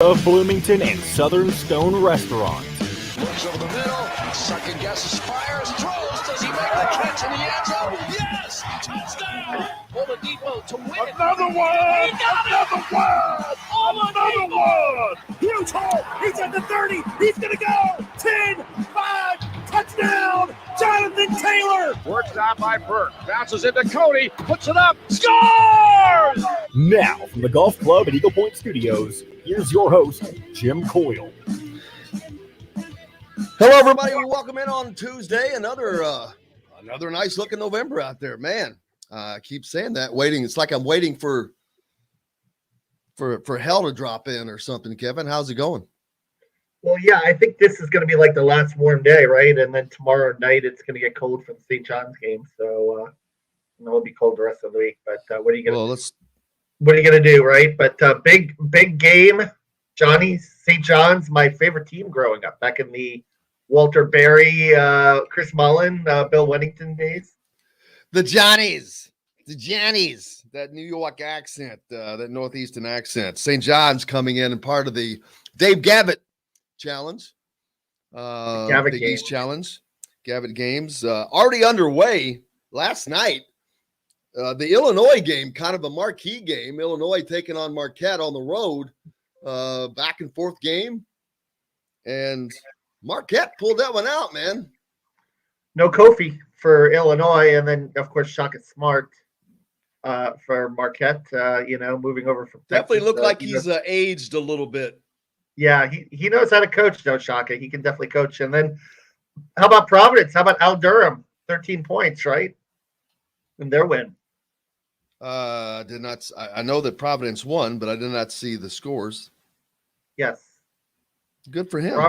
of Bloomington and Southern Stone Restaurant. Looks over the middle, second guesses, fires, throws. Does he make the catch in the end zone? Yes! Touchdown! Oladipo to win it. Another one! Another one! Another one! Huge hole! He's at the 30! He's gonna go! 10, 5, touchdown! Jonathan Taylor! Works out by Burke. Bounces into Cody. Puts it up. Scores! Now, from the Golf Club at Eagle Point Studios, here's your host, Jim Coyle. Hello, everybody. Welcome in on Tuesday. Another nice looking November out there, man. I keep saying that. Waiting. It's like I'm waiting for hell to drop in or something. Kevin, how's it going? Well, yeah, I think this is going to be like the last warm day, right? And then tomorrow night it's going to get cold for the St. John's game, so it'll be cold the rest of the week. But what are you going to? What are you going to do, right? But big game, Johnny. St. John's, my favorite team growing up, back in the Walter Berry, Chris Mullen, Bill Wennington days. The Johnnies, that New York accent, that Northeastern accent. St. John's coming in and part of the Dave Gavitt Challenge, Big East Challenge, Gavitt Games, already underway last night. The Illinois game, kind of a marquee game. Illinois taking on Marquette on the road, back and forth game, and Marquette pulled that one out, man. No Kofi for Illinois, and then of course Shaka Smart for Marquette. Moving over from definitely Texas, looked like he's aged a little bit. Yeah, he knows how to coach, though, Shaka. He can definitely coach. And then how about Providence? How about Al Durham? 13 points, right? In their win. I know that Providence won, but I did not see the scores. Yes. Good for him.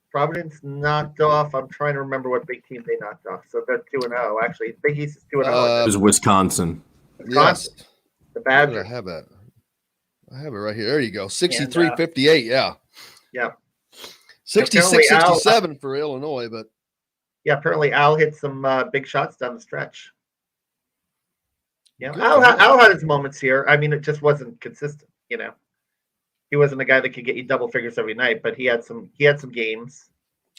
Providence knocked off. I'm trying to remember what big team they knocked off. So they're 2-0. Actually, Big East is 2-0. It was Wisconsin. Yes. The Badgers. I have that. I have it right here. There you go. 63-58. Yeah. Yeah. 66-67 for Illinois, but yeah, apparently Al hit some big shots down the stretch. Yeah, Al had his moments here. I mean, it just wasn't consistent. He wasn't a guy that could get you double figures every night, but he had some games.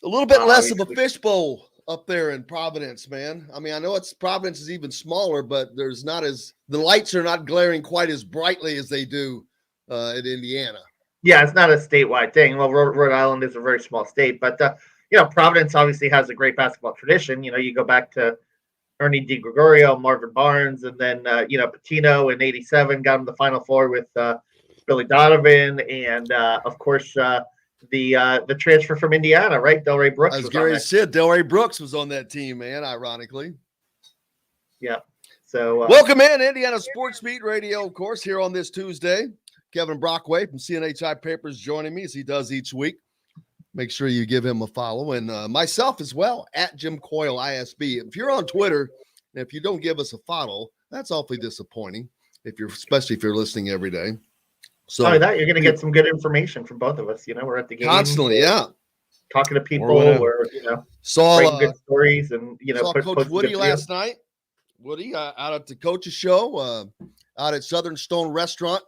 A little bit less of a fishbowl up there in Providence, man. I mean, I know Providence is even smaller, but the lights are not glaring quite as brightly as they do in Indiana. Yeah, it's not a statewide thing. Well, Rhode Island is a very small state, but Providence obviously has a great basketball tradition. You go back to Ernie DiGregorio, Marvin Barnes, and then Patino in '87 got him the Final Four with Billy Donovan, and of course the transfer from Indiana, right? Delray Brooks. As Gary said, Delray Brooks was on that team, man. Ironically. Yeah. So welcome in Indiana Sports Beat Radio, of course, here on this Tuesday. Kevin Brockway from CNHI Papers joining me as he does each week. Make sure you give him a follow. And myself as well, at Jim Coyle ISB. If you're on Twitter, and if you don't give us a follow, that's awfully disappointing, especially if you're listening every day. So you're going to get some good information from both of us. We're at the game. Constantly, yeah. Talking to people or, saw good stories and, saw Coach Woody last night. Woody out at the coach's show, out at Southern Stone Restaurant.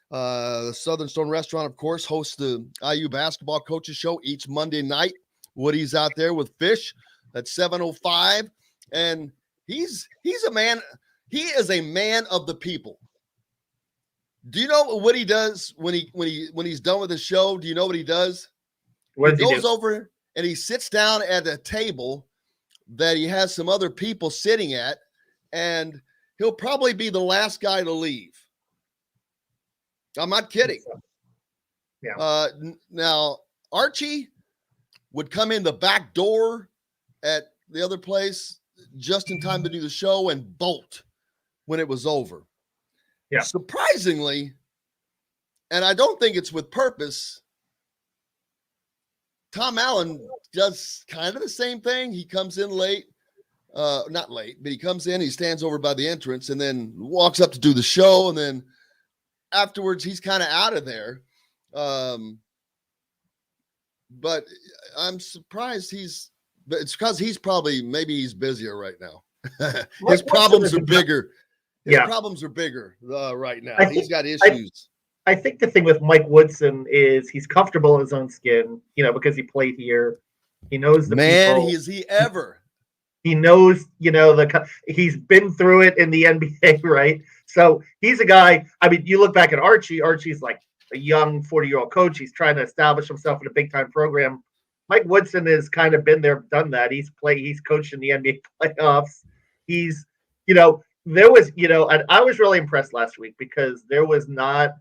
The Southern Stone Restaurant, of course, hosts the IU basketball coaches show each Monday night. Woody's out there with Fish at 7:05, and he's a man. He is a man of the people. Do you know what he does when he's done with the show? Do you know what he does? He goes over and he sits down at a table that he has some other people sitting at, and he'll probably be the last guy to leave. I'm not kidding. Yeah. Now, Archie would come in the back door at the other place just in time to do the show and bolt when it was over. Yeah. Surprisingly, and I don't think it's with purpose, Tom Allen does kind of the same thing. He comes in late. Not late, but he comes in, he stands over by the entrance and then walks up to do the show, and then afterwards he's kind of out of there. But I'm surprised but it's because maybe he's busier right now. His problems are bigger. His problems are bigger right now. He's got issues. I think the thing with Mike Woodson is he's comfortable in his own skin, because he played here. He knows the people. Is he ever? He knows, he's been through it in the NBA, right? So he's a guy. I mean, you look back at Archie. Archie's like a young 40-year-old coach. He's trying to establish himself in a big-time program. Mike Woodson has kind of been there, done that. He's coached in the NBA playoffs. He's, there was, and I was really impressed last week because there was not,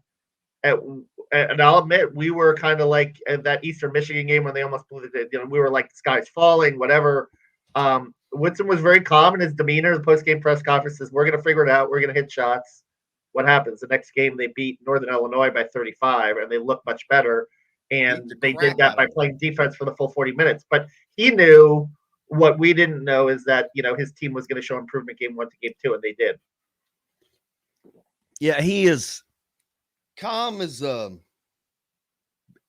and I'll admit, we were kind of like at that Eastern Michigan game when they almost blew it. We were like, the sky's falling, whatever. Woodson was very calm in his demeanor. The post-game press conference says, we're going to figure it out. We're going to hit shots. What happens? The next game, they beat Northern Illinois by 35, and they look much better. And they did that by playing defense for the full 40 minutes. But he knew what we didn't know is that, his team was going to show improvement game 1 to game 2, and they did. Yeah, he is calm as,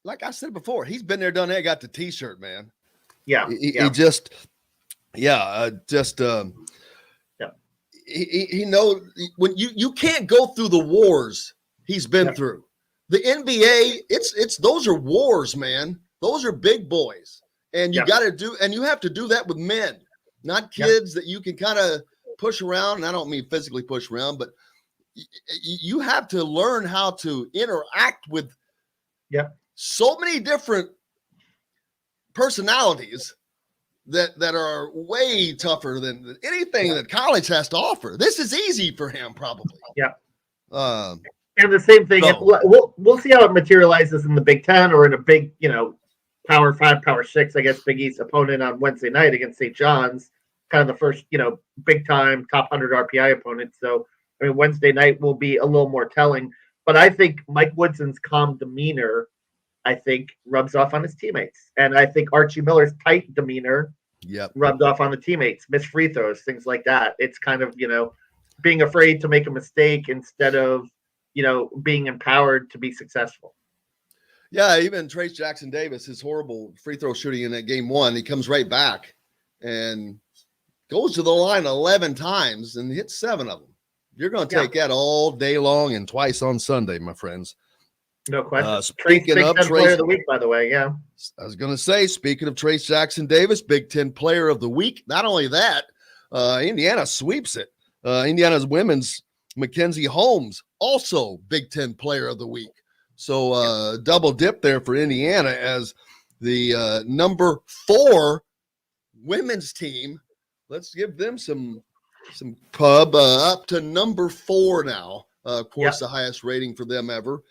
like I said before, he's been there, done that, got the T-shirt, man. Yeah. He just he knows when you can't go through the wars he's been through. The NBA, it's those are wars, man. Those are big boys. And you got to do, and you have to do that with men, not kids that you can kind of push around. And I don't mean physically push around, but you have to learn how to interact with so many different personalities that are way tougher than anything that college has to offer. This is easy for him, probably. Yeah. And the same thing, we'll see how it materializes in the Big Ten or in a big, Power 5, Power 6, I guess, Big East opponent on Wednesday night against St. John's, kind of the first, big time top 100 RPI opponent. So, I mean, Wednesday night will be a little more telling. But I think Mike Woodson's calm demeanor, rubs off on his teammates. And I think Archie Miller's tight demeanor rubbed off on the teammates, missed free throws, things like that. It's kind of, being afraid to make a mistake instead of, being empowered to be successful. Yeah, even Trace Jackson Davis, his horrible free throw shooting in that game 1, he comes right back and goes to the line 11 times and hits 7 of them. You're going to take that all day long and twice on Sunday, my friends. No question. Speaking of Trace, Player of the Week, by the way, I was going to say, speaking of Trace Jackson Davis, Big Ten Player of the Week. Not only that, Indiana sweeps it. Indiana's women's Mackenzie Holmes, also Big Ten Player of the Week. So double dip there for Indiana as the number 4 women's team. Let's give them some pub up to number 4 now. Of course, the highest rating for them ever.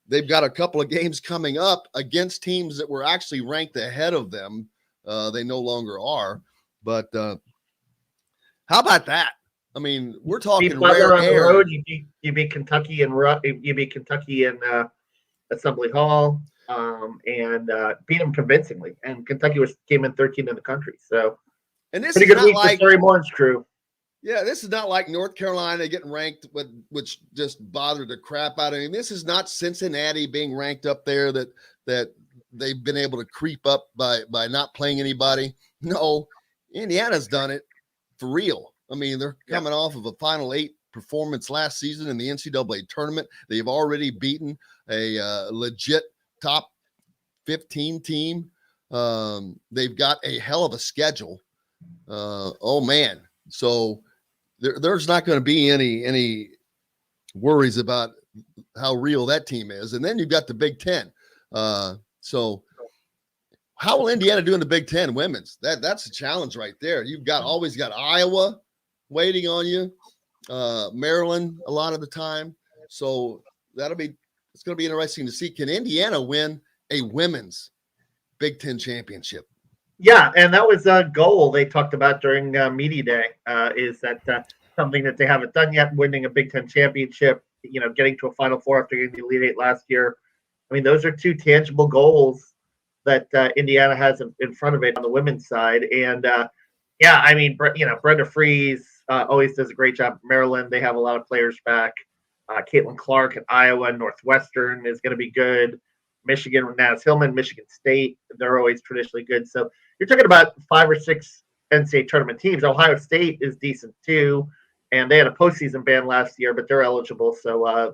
They've got a couple of games coming up against teams that were actually ranked ahead of them. They no longer are. But how about that? I mean, we're talking rare on air. The road. You beat Kentucky and you beat Kentucky in Assembly Hall, and beat them convincingly. And Kentucky came in 13 in the country. So, and this pretty is good week like for Terry Moore's crew. Yeah, this is not like North Carolina getting ranked, which just bothered the crap out of me. This is not Cincinnati being ranked up there that they've been able to creep up by not playing anybody. No, Indiana's done it for real. I mean, they're coming off of a Final 8 performance last season in the NCAA tournament. They've already beaten a legit top 15 team. They've got a hell of a schedule. Oh, man. So there's not going to be any worries about how real that team is. And then you've got the Big Ten. So how will Indiana do in the Big Ten women's? That's a challenge right there. You've always got Iowa waiting on you, Maryland a lot of the time. So it's going to be interesting to see. Can Indiana win a women's Big Ten championship? Yeah, and that was a goal they talked about during Media Day, is that something that they haven't done yet, winning a Big Ten championship, getting to a Final Four after getting the Elite Eight last year. I mean, those are 2 tangible goals that Indiana has in front of it on the women's side. And, I mean, Brenda Fries always does a great job. Maryland, they have a lot of players back. Caitlin Clark at Iowa, Northwestern is going to be good. Michigan with Naz Hillman, Michigan State, they're always traditionally good. So you're talking about 5 or 6 NCAA tournament teams. Ohio State is decent too, and they had a postseason ban last year, but they're eligible, so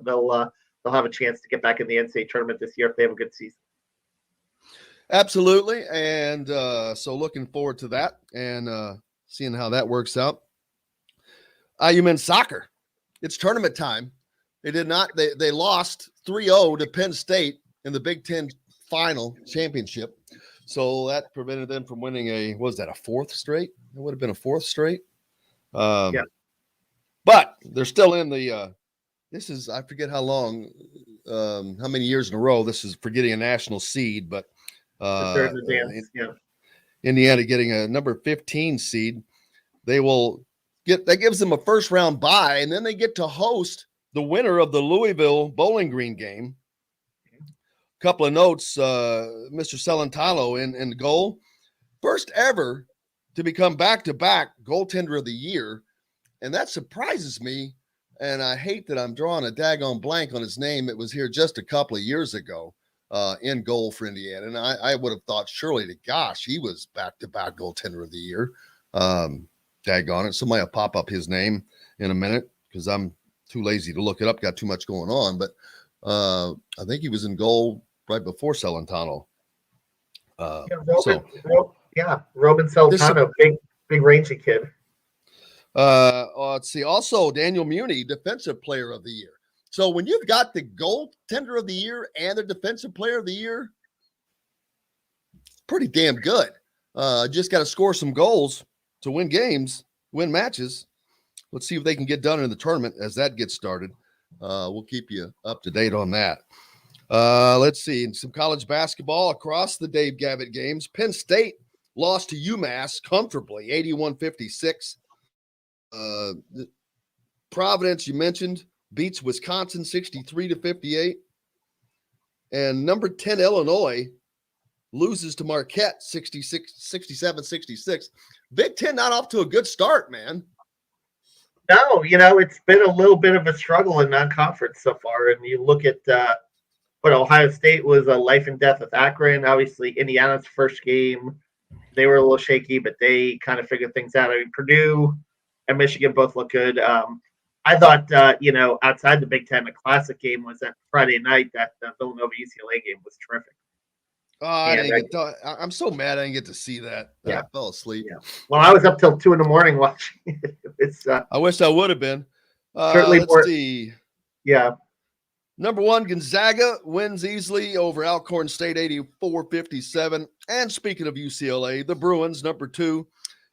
they'll have a chance to get back in the NCAA tournament this year if they have a good season. Absolutely. And so looking forward to that and seeing how that works out. IU men's soccer. It's tournament time. They lost 3-0 to Penn State in the Big Ten final championship. So that prevented them from winning a fourth straight? It would have been a fourth straight. Yeah. But they're still in the this is, I forget how long, how many years in a row this is for getting a national seed, but Indiana getting a number 15 seed. That gives them a first round bye, and then they get to host the winner of the Louisville Bowling Green game. A couple of notes, Mr. Celentano in goal. First ever to become back-to-back goaltender of the year, and that surprises me, and I hate that I'm drawing a daggone blank on his name. It was here just a couple of years ago in goal for Indiana, and I would have thought surely to gosh, he was back-to-back goaltender of the year. Daggone it. Somebody will pop up his name in a minute because I'm too lazy to look it up. Got too much going on, but I think he was in goal right before Celentano. Robin Celentano, big rangy kid. Let's see. Also, Daniel Muni, defensive player of the year. So when you've got the goaltender of the year and the defensive player of the year, pretty damn good. Just got to score some goals to win games, win matches. Let's see if they can get done in the tournament as that gets started. We'll keep you up to date on that. Let's see. Some college basketball across the Dave Gavitt games. Penn State lost to UMass comfortably, 81-56. Providence, you mentioned, beats Wisconsin 63-58. And number 10 Illinois loses to Marquette 67-66. Big Ten not off to a good start, man. No, it's been a little bit of a struggle in non-conference so far. And you look at what Ohio State was a life and death with Akron. Obviously, Indiana's first game, they were a little shaky, but they kind of figured things out. I mean, Purdue and Michigan both look good. I thought, outside the Big Ten, the classic game was that Friday night. That Villanova UCLA game was terrific. I'm so mad I didn't get to see that. Yeah. I fell asleep. Yeah. Well, I was up till 2 a.m. watching it. I wish I would have been. Certainly let's see. Yeah. Number 1, Gonzaga wins easily over Alcorn State 84-57. And speaking of UCLA, the Bruins, number 2,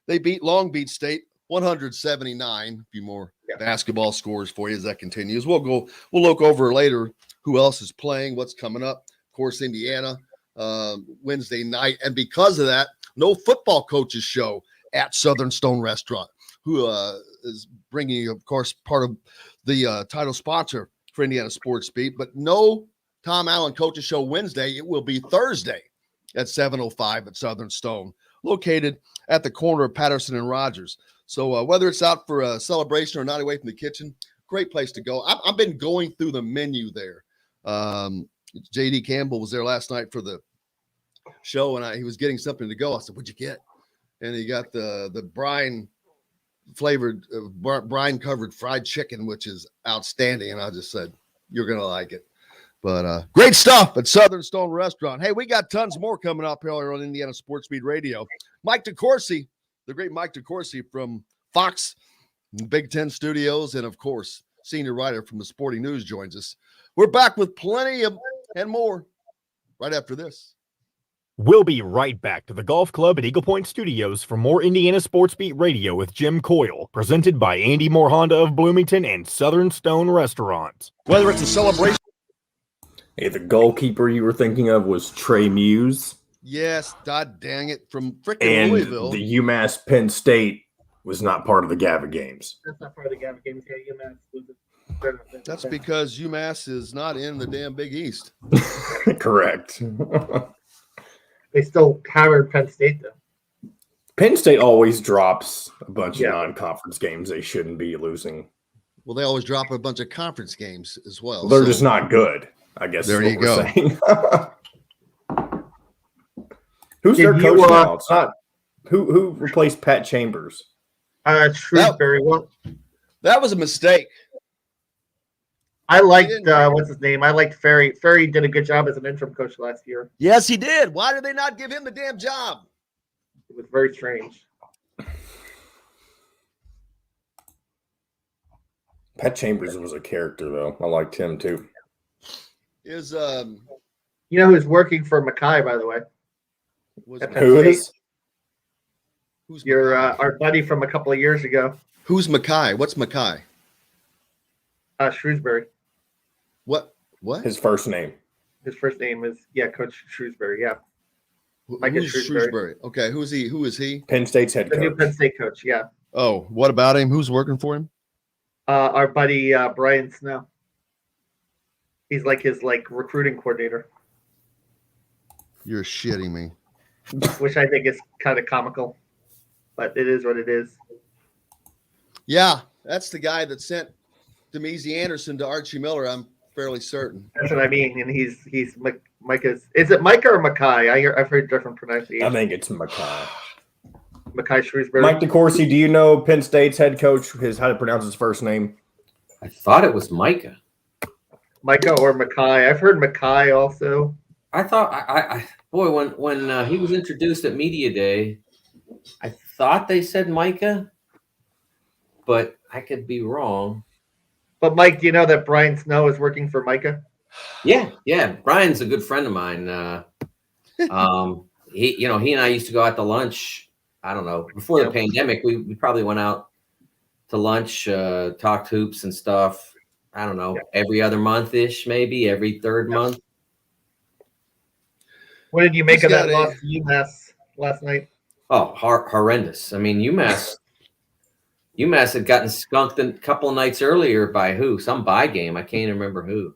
they beat Long Beach State 179. A few more basketball scores for you as that continues. We'll look over later who else is playing, what's coming up. Of course, Indiana. Wednesday night, and because of that, no football coaches show at Southern Stone Restaurant, who is bringing, of course, part of the title sponsor for Indiana Sports Beat, but no Tom Allen coaches show Wednesday. It will be Thursday at 7:05 at Southern Stone, located at the corner of Patterson and Rogers. So whether it's out for a celebration or not away from the kitchen, great place to go. I've been going through the menu there. J.D. Campbell was there last night for the show, and he was getting something to go. I said, "What'd you get?" And he got the brine flavored, brine covered fried chicken, which is outstanding. And I just said, "You're gonna like it." But great stuff at Southern Stone Restaurant. Hey, we got tons more coming up here on Indiana Sports Beat Radio. Mike DeCourcy, the great Mike DeCourcy from Fox Big Ten Studios, and of course, senior writer from the Sporting News joins us. We're back with plenty of and more right after this. We'll be right back to the Golf Club at Eagle Point Studios for more Indiana Sports Beat Radio with Jim Coyle, presented by Andy Moore Honda of Bloomington and Southern Stone Restaurant. Whether it's a celebration. Hey, the goalkeeper you were thinking of was Trey Muse. Yes, god dang it, from freaking Louisville. And the UMass Penn State was not part of the Gavitt games. That's not part of the Gavitt games. Yeah, UMass was it. That's because UMass is not in the damn Big East. Correct. They still hammered Penn State, though. Penn State always drops a bunch of non-conference games they shouldn't be losing. Well, they always drop a bunch of conference games as well. They're just not good, I guess. There you go. Who's their coach now? It's not who replaced Pat Chambers. Shrewsbury. That was a mistake. I liked what's his name? I liked Ferry. Ferry did a good job as an interim coach last year. Yes, he did. Why did they not give him the damn job? It was very strange. Pat Chambers was a character, though. I liked him too. Is You know who's working for Mackay, by the way? Who is? Who's Your our buddy from a couple of years ago. Who's Mackay? What's Mackay? Shrewsbury. What? His first name. His first name is Coach Shrewsbury. Yeah. Who's Shrewsbury? Okay, who is he? Who is he? Penn State's head The coach. new Penn State coach. Yeah. Oh, what about him? Who's working for him? Our buddy Brian Snow. He's like his recruiting coordinator, You're shitting me. which I think is kind of comical, but it is what it is. Yeah, that's the guy that sent Demezy Anderson to Archie Miller. I'm fairly certain. That's what I mean. And he's Micah's. Is it Micah or Mackay? I've heard different pronunciations. I think it's Mackay. Mackay Shrewsbury. Mike DeCourcy, do you know Penn State's head coach? How to pronounce his first name? I thought it was Micah. Micah or Mackay. I've heard Mackay also. I thought when he was introduced at Media Day, I thought they said Micah, but I could be wrong. But Mike, do you know that Brian Snow is working for Micah? Yeah. Brian's a good friend of mine. He and I used to go out to lunch. I don't know, before the pandemic, we probably went out to lunch, talked hoops and stuff. I don't know, every other month-ish, maybe every third month. What did you make of that loss to UMass last night? Oh, horrendous. I mean, UMass had gotten skunked a couple of nights earlier by who? Some bye game. I can't remember who.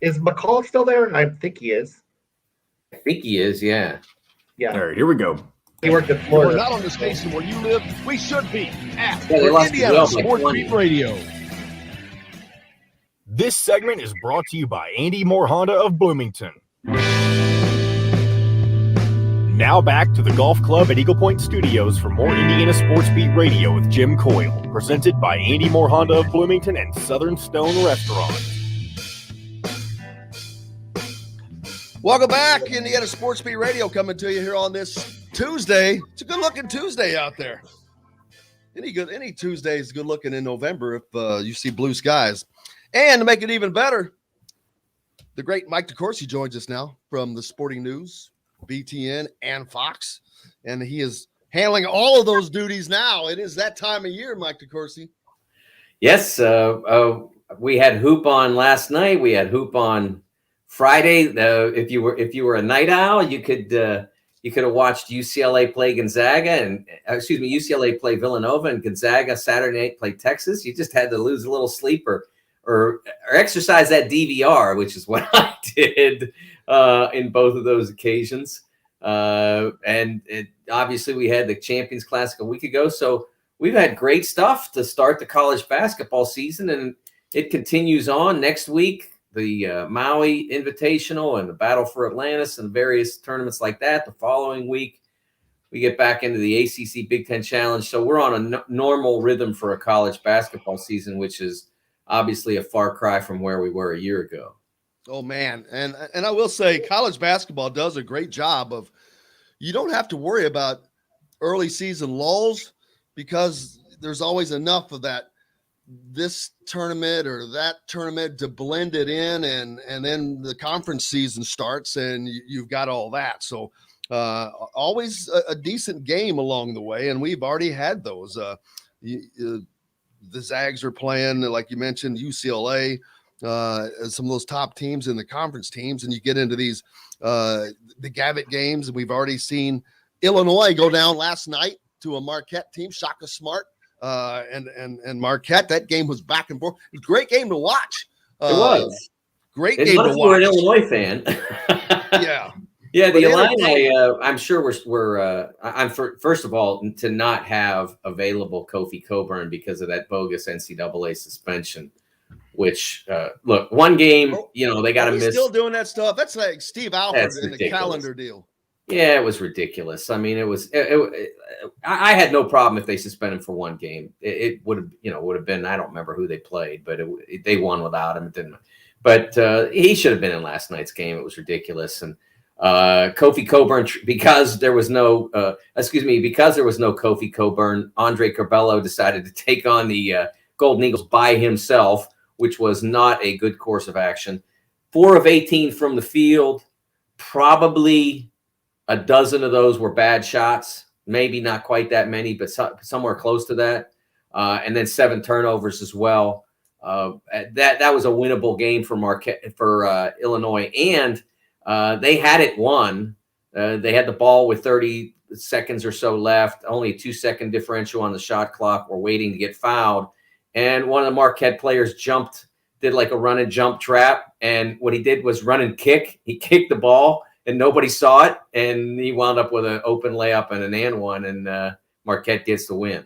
Is McCall still there? I think he is. I think he is, yeah. Yeah. All right, here we go. He worked at We're Florida. not on the station where you live. We should be at they lost to Indiana Will by Sports 20. Beat Radio. This segment is brought to you by Andy Moore Honda of Bloomington. Now back to the Golf Club at Eagle Point Studios for more Indiana Sports Beat Radio with Jim Coyle, presented by Andy Moore Honda of Bloomington and Southern Stone Restaurant. Welcome back, Indiana Sports Beat Radio, coming to you here on this Tuesday. It's a good-looking Tuesday out there. Any Tuesday is good-looking in November if you see blue skies. And to make it even better, the great Mike DeCourcy joins us now from the Sporting News, BTN, and Fox. And he is handling all of those duties now. It is that time of year, Mike DeCourcy. Yes, we had hoop on last night. We had hoop on Friday. If you were a night owl, you could have watched UCLA play Gonzaga and UCLA play Villanova, and Gonzaga Saturday night play Texas. You just had to lose a little sleep or exercise that DVR, which is what I did in both of those occasions. Obviously we had the Champions Classic a week ago. So we've had great stuff to start the college basketball season, and it continues on next week. The Maui Invitational and the Battle for Atlantis and various tournaments like that. The following week, we get back into the ACC Big Ten Challenge. So we're on a normal rhythm for a college basketball season, which is obviously a far cry from where we were a year ago. Oh, man. And I will say college basketball does a great job of – you don't have to worry about early season lulls because there's always enough of that this tournament or that tournament to blend it in, and then the conference season starts and you've got all that. So always a decent game along the way, and we've already had those. The Zags are playing, like you mentioned, UCLA, some of those top teams in the conference teams, and you get into these the Gavitt games, and we've already seen Illinois go down last night to a Marquette team, Shaka Smart, and Marquette. That game was back and forth. It was a great game to watch. It was great it's game much to more watch. An Illinois fan. Yeah. Yeah, the Illini, I'm sure I'm first of all, to not have available Kofi Coburn because of that bogus NCAA suspension, which, look, one game, they got to miss. Still doing that stuff. That's like Steve Alford in the ridiculous. calendar deal. Yeah, it was ridiculous. I mean, I had no problem if they suspended him for one game. It would have been, I don't remember who they played, but they won without him. It didn't. But he should have been in last night's game. It was ridiculous. And Kofi Coburn, because there was no Kofi Coburn, Andre Curbelo decided to take on the Golden Eagles by himself, which was not a good course of action. 4 of 18 from the field, probably a dozen of those were bad shots, maybe not quite that many, but somewhere close to that. And then 7 turnovers as well. That was a winnable game for Illinois, and they had it won. They had the ball with 30 seconds or so left, only a 2-second differential on the shot clock. We're waiting to get fouled, and one of the Marquette players did like a run and jump trap, and what he did was run and kick. He kicked the ball, and nobody saw it, and he wound up with an open layup and an and one, and Marquette gets the win.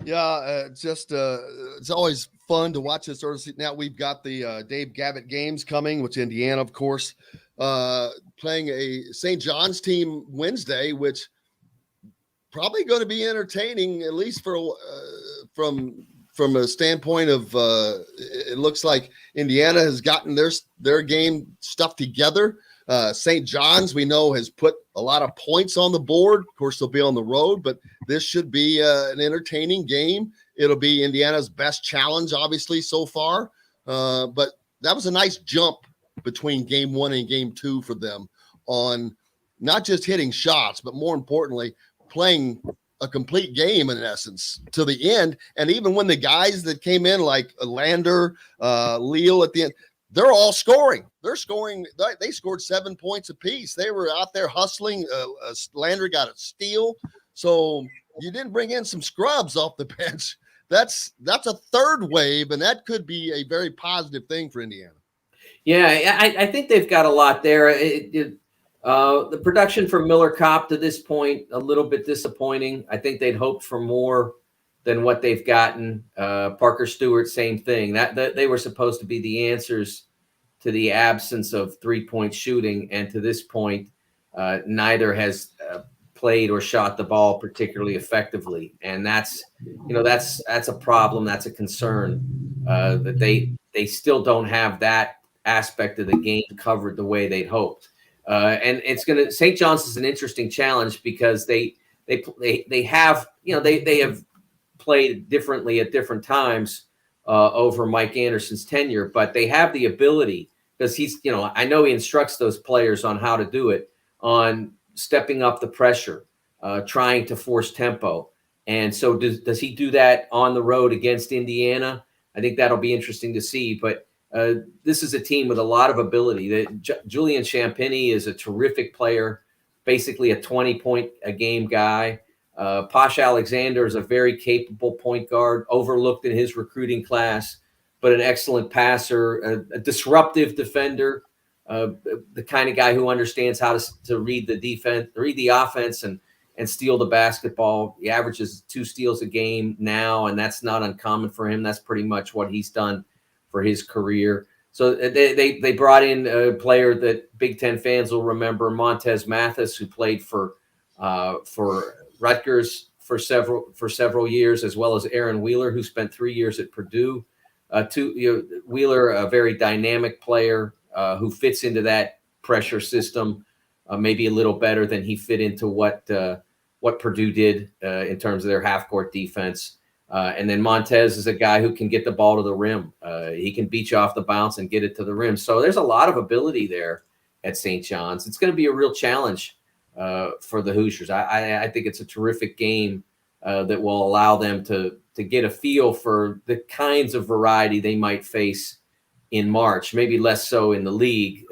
Yeah, it's always fun to watch this. Now we've got the Dave Gavitt games coming, which Indiana, of course, playing a St. John's team Wednesday, which probably going to be entertaining, at least from a standpoint of it looks like Indiana has gotten their game stuff together. St. John's, we know, has put a lot of points on the board. Of course, they'll be on the road, but this should be an entertaining game. It'll be Indiana's best challenge, obviously, so far. But that was a nice jump between game 1 and game 2 for them on not just hitting shots, but more importantly, playing a complete game in essence to the end. And even when the guys that came in like Lander, Leal at the end, they're all scoring. They're scoring. They scored 7 points apiece. They were out there hustling. Lander got a steal. So you didn't bring in some scrubs off the bench. That's a third wave, and that could be a very positive thing for Indiana. Yeah, I think they've got a lot there. The production from Miller Kopp to this point, a little bit disappointing. I think they'd hoped for more than what they've gotten. Parker Stewart, same thing. That they were supposed to be the answers to the absence of three-point shooting, and to this point, neither has played or shot the ball particularly effectively. And that's a problem. That's a concern that they still don't have that aspect of the game covered the way they'd hoped. And St. John's is an interesting challenge because they have played differently at different times over Mike Anderson's tenure, but they have the ability, because I know he instructs those players on how to do it, on stepping up the pressure, trying to force tempo. And so does he do that on the road against Indiana? I think that'll be interesting to see, but this is a team with a lot of ability. Julian Champagny is a terrific player, basically a 20-point-a-game guy. Posh Alexander is a very capable point guard, overlooked in his recruiting class, but an excellent passer, a disruptive defender, the kind of guy who understands how to read the defense, read the offense, and steal the basketball. He averages 2 steals a game now, and that's not uncommon for him. That's pretty much what he's done for his career. So they brought in a player that Big Ten fans will remember, Montez Mathis, who played for Rutgers for several years, as well as Aaron Wheeler, who spent 3 years at Purdue. Wheeler, a very dynamic player who fits into that pressure system, maybe a little better than he fit into what Purdue did in terms of their half-court defense. And then Montez is a guy who can get the ball to the rim. He can beat you off the bounce and get it to the rim. So there's a lot of ability there at St. John's. It's going to be a real challenge for the Hoosiers. I think it's a terrific game that will allow them to get a feel for the kinds of variety they might face in March, maybe less so in the league.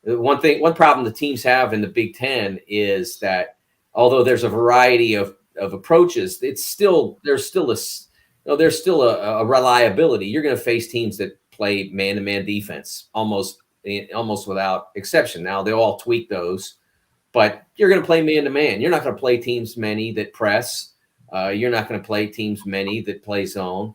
One problem the teams have in the Big Ten is that although there's a variety of approaches, there's still a reliability. You're going to face teams that play man-to-man defense almost without exception. Now they'll all tweak those, but you're going to play man-to-man. You're not going to play teams many that press. You're not going to play teams many that play zone.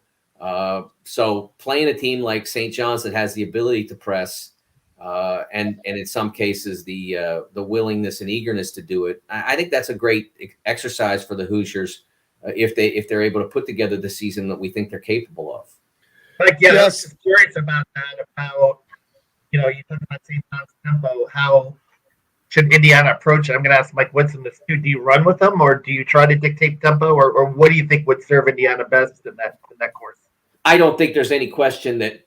So playing a team like St. John's that has the ability to press and in some cases the willingness and eagerness to do it. I think that's a great exercise for the Hoosiers if they're able to put together the season that we think they're capable of. Like, yeah, I was just curious about that, about, you talk about St. John's tempo. How should Indiana approach it? I'm going to ask Mike Woodson this too. Do you run with them, or do you try to dictate tempo, or what do you think would serve Indiana best in that course? I don't think there's any question that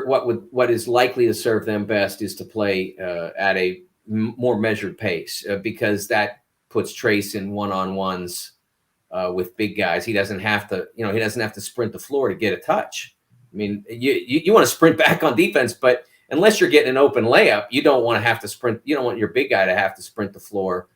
what is likely to serve them best is to play at a more measured pace because that puts Trace in one-on-ones with big guys. He doesn't have to sprint the floor to get a touch. I mean, you want to sprint back on defense, but unless you're getting an open layup, you don't want to have to sprint. You don't want your big guy to have to sprint the floor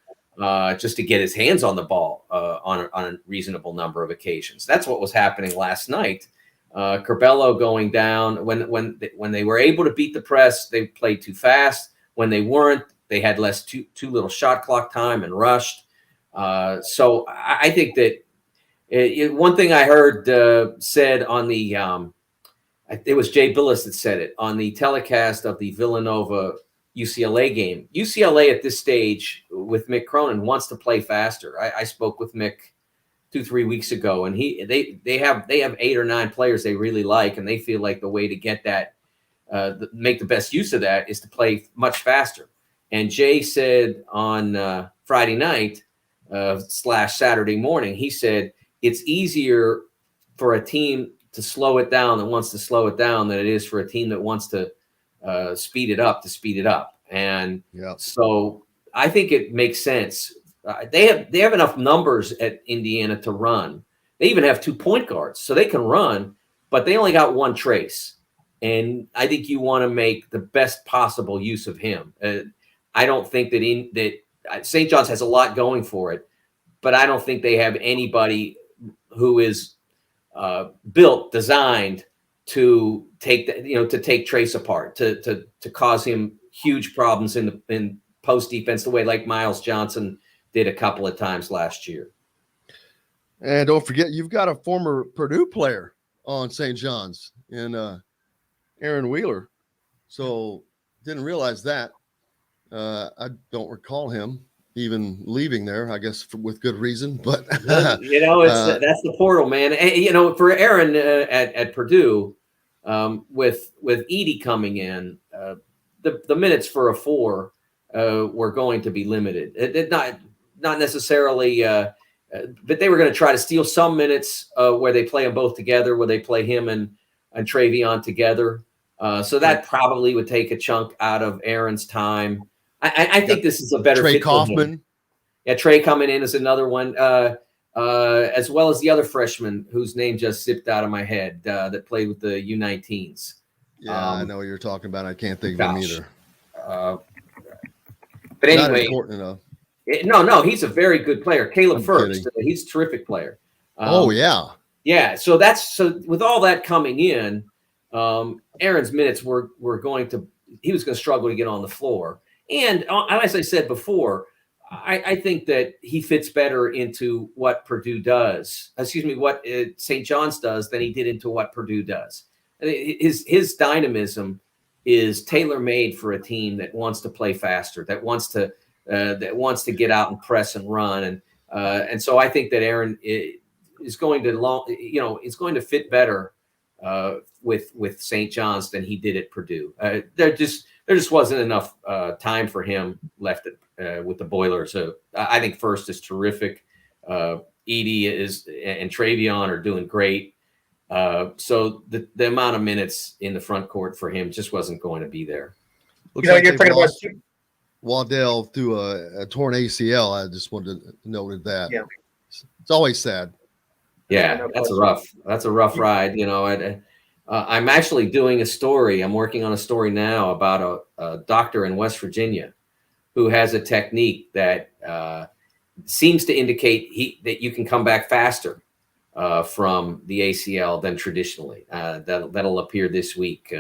just to get his hands on the ball on a reasonable number of occasions. That's what was happening last night. Curbelo going down when they were able to beat the press, they played too fast. When they weren't, they had too little shot clock time and rushed. So I think that one thing I heard said on the it was Jay Billis that said it on the telecast of the Villanova UCLA game. UCLA at this stage with Mick Cronin wants to play faster. I spoke with Mick 2-3 weeks ago, and they have 8 or 9 players they really like, and they feel like the way to get that, make the best use of that, is to play much faster. And Jay said on Friday night / Saturday morning, he said it's easier for a team to slow it down that wants to slow it down than it is for a team that wants to speed it up. And so I think it makes sense. They have enough numbers at Indiana to run. They even have 2 point guards, so they can run, but they only got 1 Trace. And I think you want to make the best possible use of him. I don't think that St. John's has a lot going for it, but I don't think they have anybody who is designed to take Trace apart, to cause him huge problems in post defense, the way like Miles Johnson did a couple of times last year. And don't forget, you've got a former Purdue player on St. John's in Aaron Wheeler. So didn't realize that. I don't recall him even leaving there, I guess with good reason, but that's the portal, man. And, for Aaron at Purdue, with Edey coming in, the minutes for a 4 were going to be limited. It not necessarily, but they were going to try to steal some minutes where they play them both together, where they play him and Travion together. So that probably would take a chunk out of Aaron's time. I think this is a better Trey fit Kaufman. Yeah, Trey coming in is another one, as well as the other freshman whose name just zipped out of my head that played with the U19s. Yeah, I know what you're talking about. I can't think of him either. But anyway, not important enough. No, he's a very good player. Caleb First, he's a terrific player. Yeah. So with all that coming in, Aaron's minutes were going to. He was going to struggle to get on the floor. And as I said before, I think that he fits better into what Purdue does. What St. John's does than he did into what Purdue does. His dynamism is tailor-made for a team that wants to play faster, that wants to get out and press and run, and so I think that Aaron is going to fit better with St. John's than he did at Purdue. There just wasn't enough time for him left with the Boilers. So I think First is terrific. Edey and Travion are doing great. So the amount of minutes in the front court for him just wasn't going to be there. You're talking about Waddell through a torn ACL. I just wanted to note that. Yeah. It's always sad. Yeah, that's a rough ride. I'm actually doing a story. I'm working on a story now about a doctor in West Virginia who has a technique that seems to indicate that you can come back faster from the ACL than traditionally. That'll appear this week.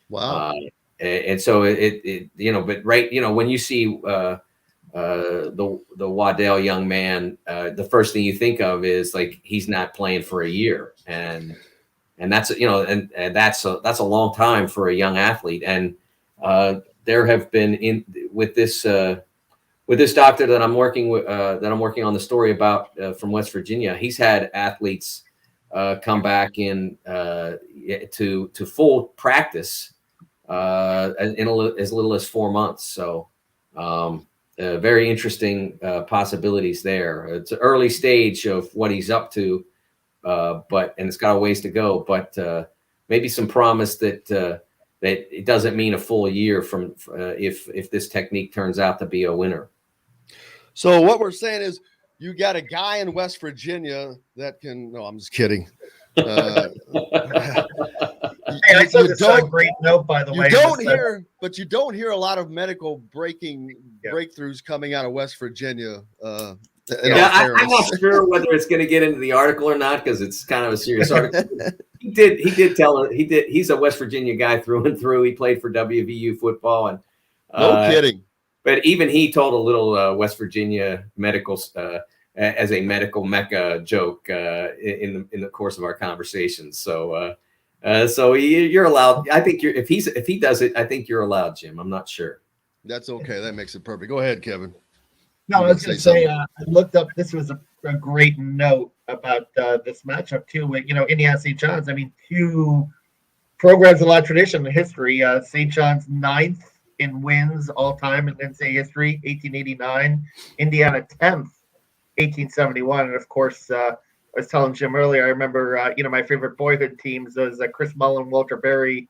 Wow. And so but when you see the Waddell young man, the first thing you think of is like he's not playing for a year, and that's and that's a long time for a young athlete. And there have been with this doctor that I'm working with, on the story about from West Virginia. He's had athletes come back in to full practice in as little as 4 months. So very interesting possibilities there. It's an early stage of what he's up to, and it's got a ways to go. But maybe some promise that it doesn't mean a full year from if this technique turns out to be a winner. So what we're saying is you got a guy in West Virginia that can – no, I'm just kidding. Hey, I saw this great note, by the way. You don't hear a lot of medical breakthroughs coming out of West Virginia. I'm not sure whether it's going to get into the article or not because it's kind of a serious article. He's a West Virginia guy through and through. He played for WVU football, and no kidding. But even he told a little West Virginia medical as a medical mecca joke in the course of our conversations. So you're allowed. I think if he does it, I think you're allowed, Jim. I'm not sure. That's okay. That makes it perfect. Go ahead, Kevin. No, I was going to say I looked up. This was a great note about this matchup too. With Indiana St. John's. I mean, two programs of a lot of tradition and history. St. John's 9th in wins all time in NCAA history, 1889. Indiana 10th, 1871. And of course, I was telling Jim earlier. I remember, my favorite boyhood teams was Chris Mullen, Walter Berry.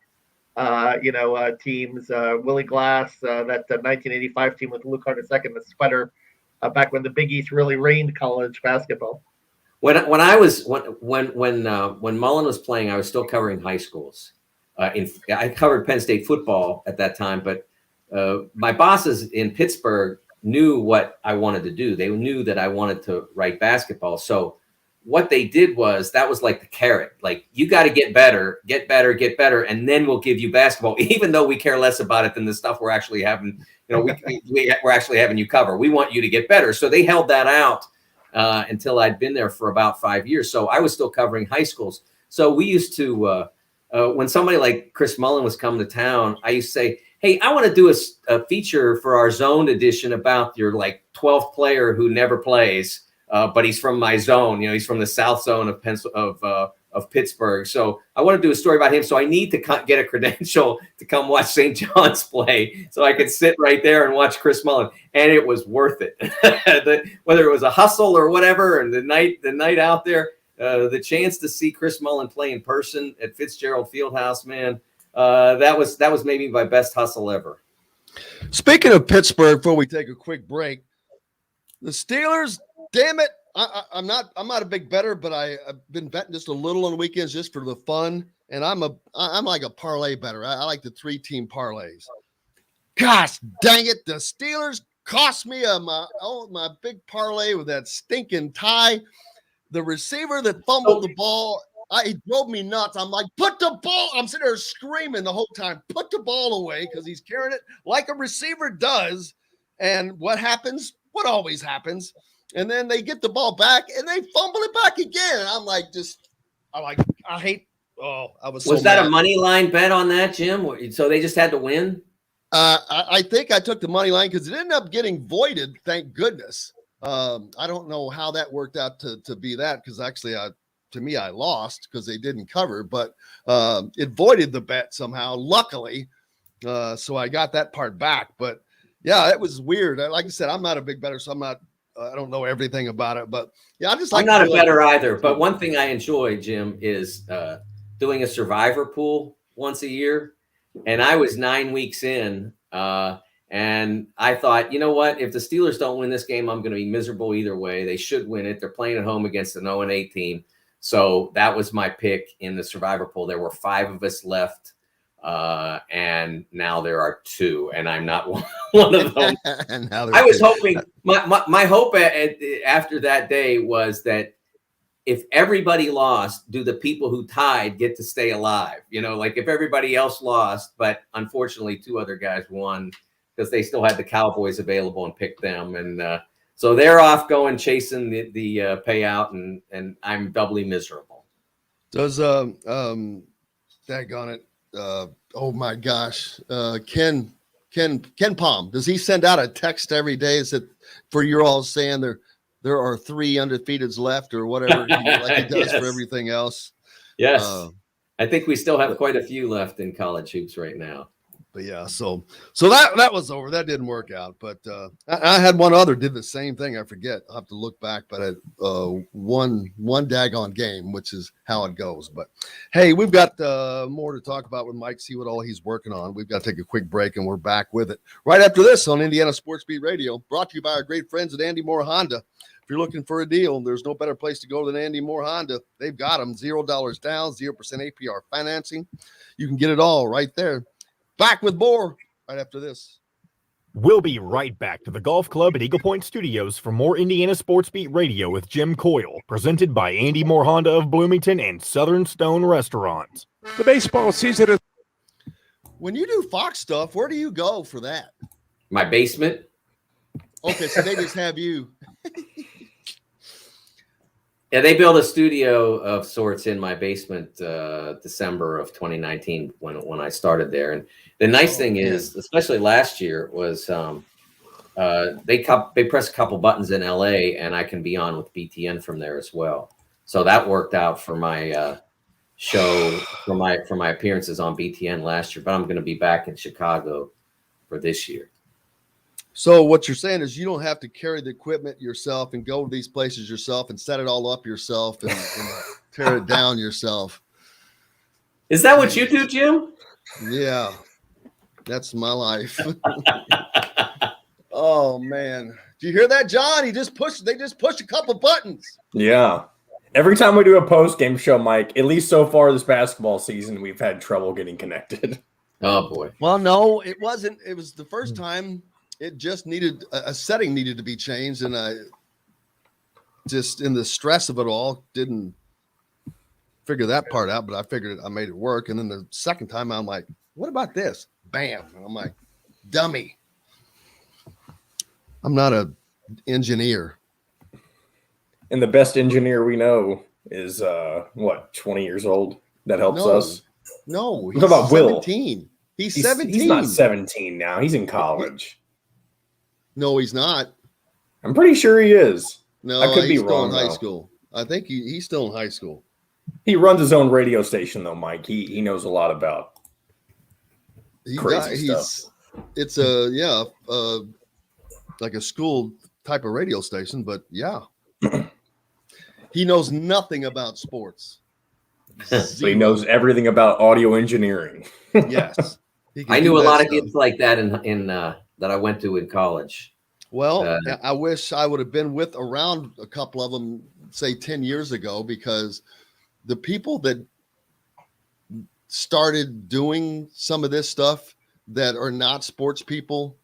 Teams, Willie Glass, that 1985 team with Luke Carter II, the sweater. Back when the Big East really reigned college basketball. When Mullen was playing, I was still covering high schools. I covered Penn State football at that time, but my bosses in Pittsburgh knew what I wanted to do. They knew that I wanted to write basketball. So what they did was that was like the carrot. Like, you got to get better, and then we'll give you basketball, even though we care less about it than the stuff we're actually having. We're actually having you cover. We want you to get better. So they held that out until I'd been there for about 5 years. So I was still covering high schools. So we used to, when somebody like Chris Mullen was coming to town, I used to say, hey, I want to do a feature for our zone edition about your 12th player who never plays, but he's from my zone. He's from the South Zone of Pittsburgh. So I want to do a story about him. So I need to get a credential to come watch St. John's play so I could sit right there and watch Chris Mullen. And it was worth it. Whether it was a hustle or whatever, and the night out there, the chance to see Chris Mullen play in person at Fitzgerald Fieldhouse, man, that was maybe my best hustle ever. Speaking of Pittsburgh, before we take a quick break, the Steelers, damn it. I'm not a big bettor, but I've been betting just a little on weekends just for the fun. And I'm like a parlay bettor. I like the 3-team parlays. Gosh dang it. The Steelers cost me my big parlay with that stinking tie. The receiver that fumbled the ball, he drove me nuts. I'm like, put the ball. I'm sitting there screaming the whole time, put the ball away, because he's carrying it like a receiver does. And what happens? What always happens? And then they get the ball back and they fumble it back again. And I'm like, I hate. Oh, I was. Was that a money line bet on that, Jim? So they just had to win? I think I took the money line because it ended up getting voided. Thank goodness. I don't know how that worked out to be that, because actually, to me, I lost because they didn't cover, but it voided the bet somehow, luckily. So I got that part back. But yeah, it was weird. Like I said, I'm not a big bettor, so I don't know everything about it, but yeah, I'm not a bettor either. But one thing I enjoy, Jim, is doing a survivor pool once a year. And I was 9 weeks in, and I thought, you know what? If the Steelers don't win this game, I'm going to be miserable either way. They should win it. They're playing at home against an 0-8 team. So that was my pick in the survivor pool. There were 5 of us left. And now there are 2, and I'm not one of them. I was hoping my hope after that day was that if everybody lost, do the people who tied get to stay alive? If everybody else lost, but unfortunately 2 other guys won because they still had the Cowboys available and picked them. And so they're off going chasing the payout, and I'm doubly miserable. Does daggone it. Oh my gosh. Ken Ken Palm, does he send out a text every day? Is it for you're all saying there are 3 undefeateds left or whatever, like he does for everything else? Yes. I think we still have quite a few left in college hoops right now. But yeah, so that was over. That didn't work out. But I had one other did the same thing. I forget. I'll have to look back. But I had one daggone game, which is how it goes. But hey, we've got more to talk about with Mike. See what all he's working on. We've got to take a quick break, and we're back with it right after this on Indiana Sports Beat Radio, brought to you by our great friends at Andy Moore Honda. If you're looking for a deal, there's no better place to go than Andy Moore Honda. They've got them $0 down, 0% APR financing. You can get it all right there. Back with more right after this. We'll be right back to the Golf Club at Eagle Point Studios for more Indiana Sports Beat Radio with Jim Coyle, presented by Andy Moore Honda of Bloomington and Southern Stone Restaurant. The baseball season is. When you do Fox stuff, where do you go for that? My basement. Okay, so they just have you. Yeah, they built a studio of sorts in my basement December of 2019 when I started there. And the nice thing is, especially last year, was they press a couple buttons in LA and I can be on with BTN from there as well. So that worked out for my show, for my appearances on BTN last year. But I'm going to be back in Chicago for this year. So what you're saying is you don't have to carry the equipment yourself and go to these places yourself and set it all up yourself and tear it down yourself. Is that what you do, Jim? Yeah, that's my life. Oh man, do you hear that, John? They just pushed a couple buttons. Yeah. Every time we do a post-game show, Mike, at least so far this basketball season, we've had trouble getting connected. Oh boy. Well, no, it wasn't. It was the first time. It just needed a setting needed to be changed, and I just in the stress of it all didn't figure that part out. But I figured I made it work. And then the second time, I'm like, "What about this?" Bam! And I'm like, "Dummy." I'm not an engineer. And the best engineer we know is 20 years old. That helps us. No, he's about 17. Will. He's 17. He's not 17 now. He's in college. No, he's not. I'm pretty sure he is. No, I could be wrong. Still in high school. I think he's still in high school. He runs his own radio station, though, Mike. He knows a lot about crazy stuff. It's like a school type of radio station, but yeah, he knows nothing about sports. So he knows everything about audio engineering. Yes, I knew a lot of kids like that in that I went to in college. Well, I wish I would have been around a couple of them, say 10 years ago, because the people that started doing some of this stuff that are not sports people,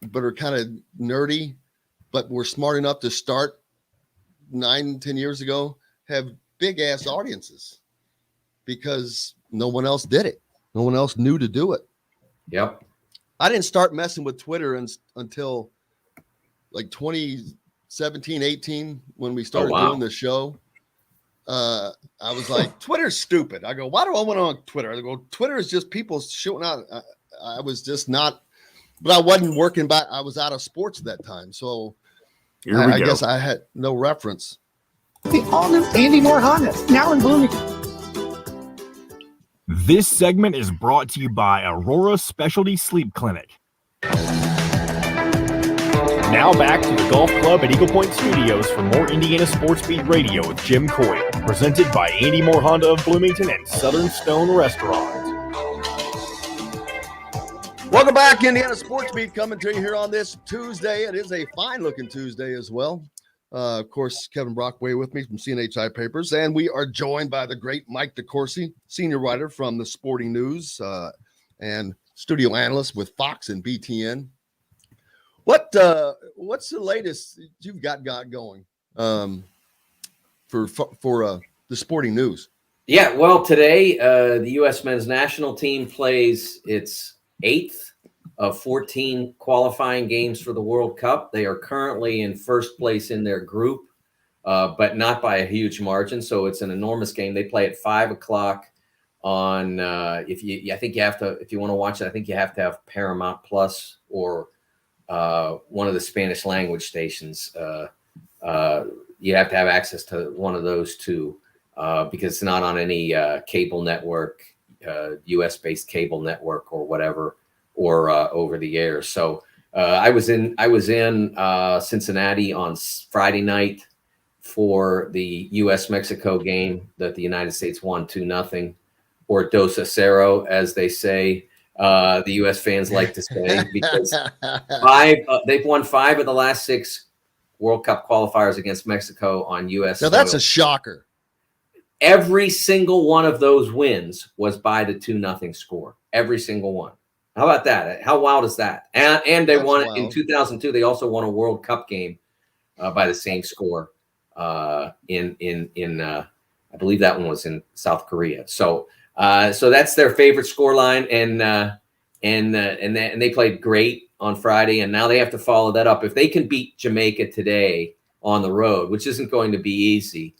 but are kind of nerdy, but were smart enough to start 9-10 years ago, have big ass audiences because no one else did it. No one else knew to do it. Yep. I didn't start messing with Twitter until like 2017, 18, when we started doing the show. I was like, Twitter's stupid. I go, why do I want on Twitter? I go, Twitter is just people shooting out. I was just not, but I wasn't working back. I was out of sports at that time. So I guess I had no reference. The all-new Andy Moore Honda, now in Bloomington. This segment is brought to you by Aurora Specialty Sleep Clinic. Now back to the Golf Club at Eagle Point Studios for more Indiana Sports Beat Radio with Jim Coyle, presented by Andy Moore Honda of Bloomington and Southern Stone Restaurant. Welcome back, Indiana Sports Beat, coming to you here on this Tuesday. It is a fine-looking Tuesday as well. Of course, Kevin Brockway with me from CNHI Papers, and we are joined by the great Mike DeCourcy, senior writer from the Sporting News and studio analyst with Fox and BTN. What's the latest you've got going for the Sporting News? Yeah, well, today the U.S. men's national team plays its 8th of 14 qualifying games for the World Cup. They are currently in first place in their group, but not by a huge margin. So it's an enormous game. They play at 5:00 on I think you have to, if you want to watch it, I think you have to have Paramount Plus or one of the Spanish language stations. You have to have access to one of those two because it's not on any cable network, US based cable network or whatever, or over the air. So I was in Cincinnati on Friday night for the US-Mexico game that the United States won 2-0, or 2-0, as they say. The U.S. fans like to say, because they've won 5 of the last 6 World Cup qualifiers against Mexico on U.S. Now that's a shocker. Every single one of those wins was by the 2-0 score. Every single one. How about that? How wild is that? And they won it in 2002. They also won a World Cup game by the same score. In I believe that one was in South Korea. So that's their favorite scoreline, and they played great on Friday, and now they have to follow that up. If they can beat Jamaica today on the road, which isn't going to be easy,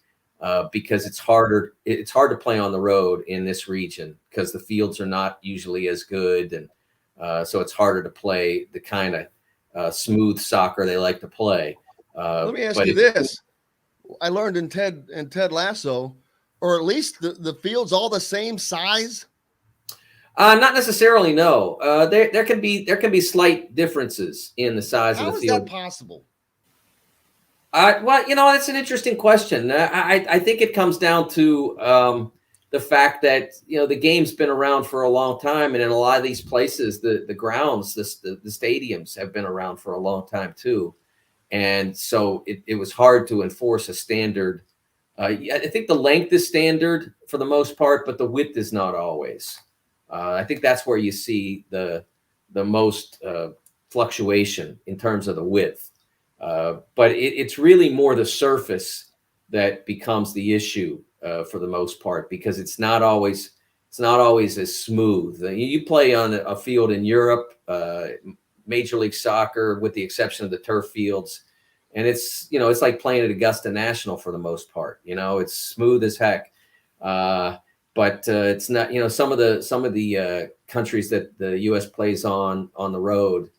because it's hard to play on the road in this region because the fields are not usually as good, and so it's harder to play the kind of smooth soccer they like to play. Let me ask you this. I learned in Ted Lasso, or at least the field's all the same size. Not necessarily. No, there can be slight differences in the size of the field. How is that possible? Well, that's an interesting question. I think it comes down to the fact that the game's been around for a long time, and in a lot of these places, the grounds, the stadiums have been around for a long time too. And so it was hard to enforce a standard. I think the length is standard for the most part, but the width is not always. I think that's where you see the most fluctuation in terms of the width. But it's really more the surface that becomes the issue for the most part, because it's not always as smooth. You play on a field in Europe, Major League Soccer, with the exception of the turf fields, and it's like playing at Augusta National for the most part. It's smooth as heck, but it's not. Some of the countries that the U.S. plays on the road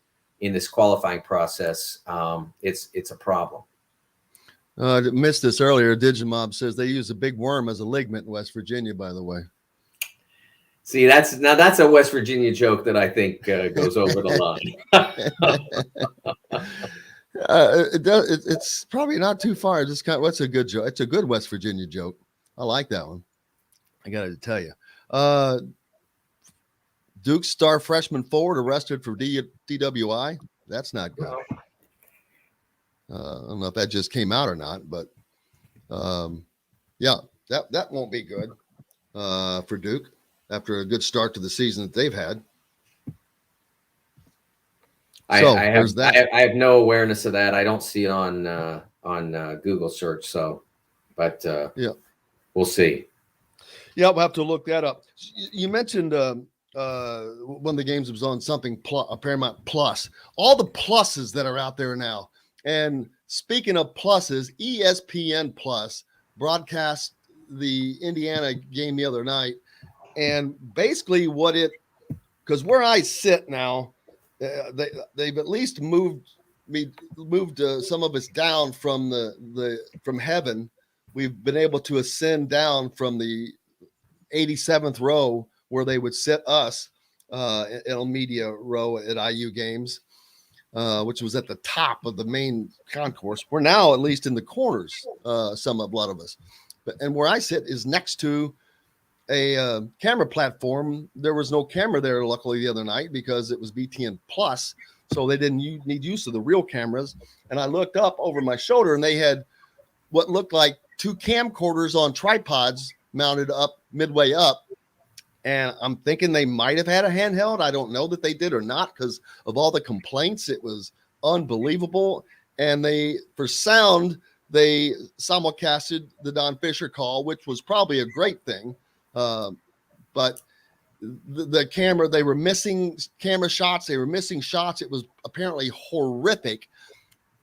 in this qualifying process, it's a problem. Missed this earlier. Digimob says they use a big worm as a ligament in West Virginia. By the way. See, that's a West Virginia joke that I think goes over the line. It's probably not too far. What's a good joke? It's a good West Virginia joke. I like that one. I got to tell you. Duke's star freshman forward arrested for DWI. That's not good. I don't know if that just came out or not, but yeah, that won't be good for Duke after a good start to the season that they've had. I have no awareness of that. I don't see it on Google search. But yeah, we'll see. Yeah, we'll have to look that up. You mentioned one of the games was on something Paramount Plus. All the pluses that are out there now. And speaking of pluses, ESPN Plus broadcast the Indiana game the other night. And basically because where I sit now, they've at least moved some of us down from from heaven. We've been able to ascend down from the 87th row where they would sit us in media row at IU games, which was at the top of the main concourse. We're now at least in the corners, a lot of us. And where I sit is next to a camera platform. There was no camera there, luckily, the other night because it was BTN Plus, so they didn't need use of the real cameras. And I looked up over my shoulder, and they had what looked like 2 camcorders on tripods mounted up midway up. And I'm thinking they might have had a handheld. I don't know that they did or not because of all the complaints. It was unbelievable. And for sound, they simulcasted the Don Fisher call, which was probably a great thing. But the camera, they were missing camera shots. They were missing shots. It was apparently horrific.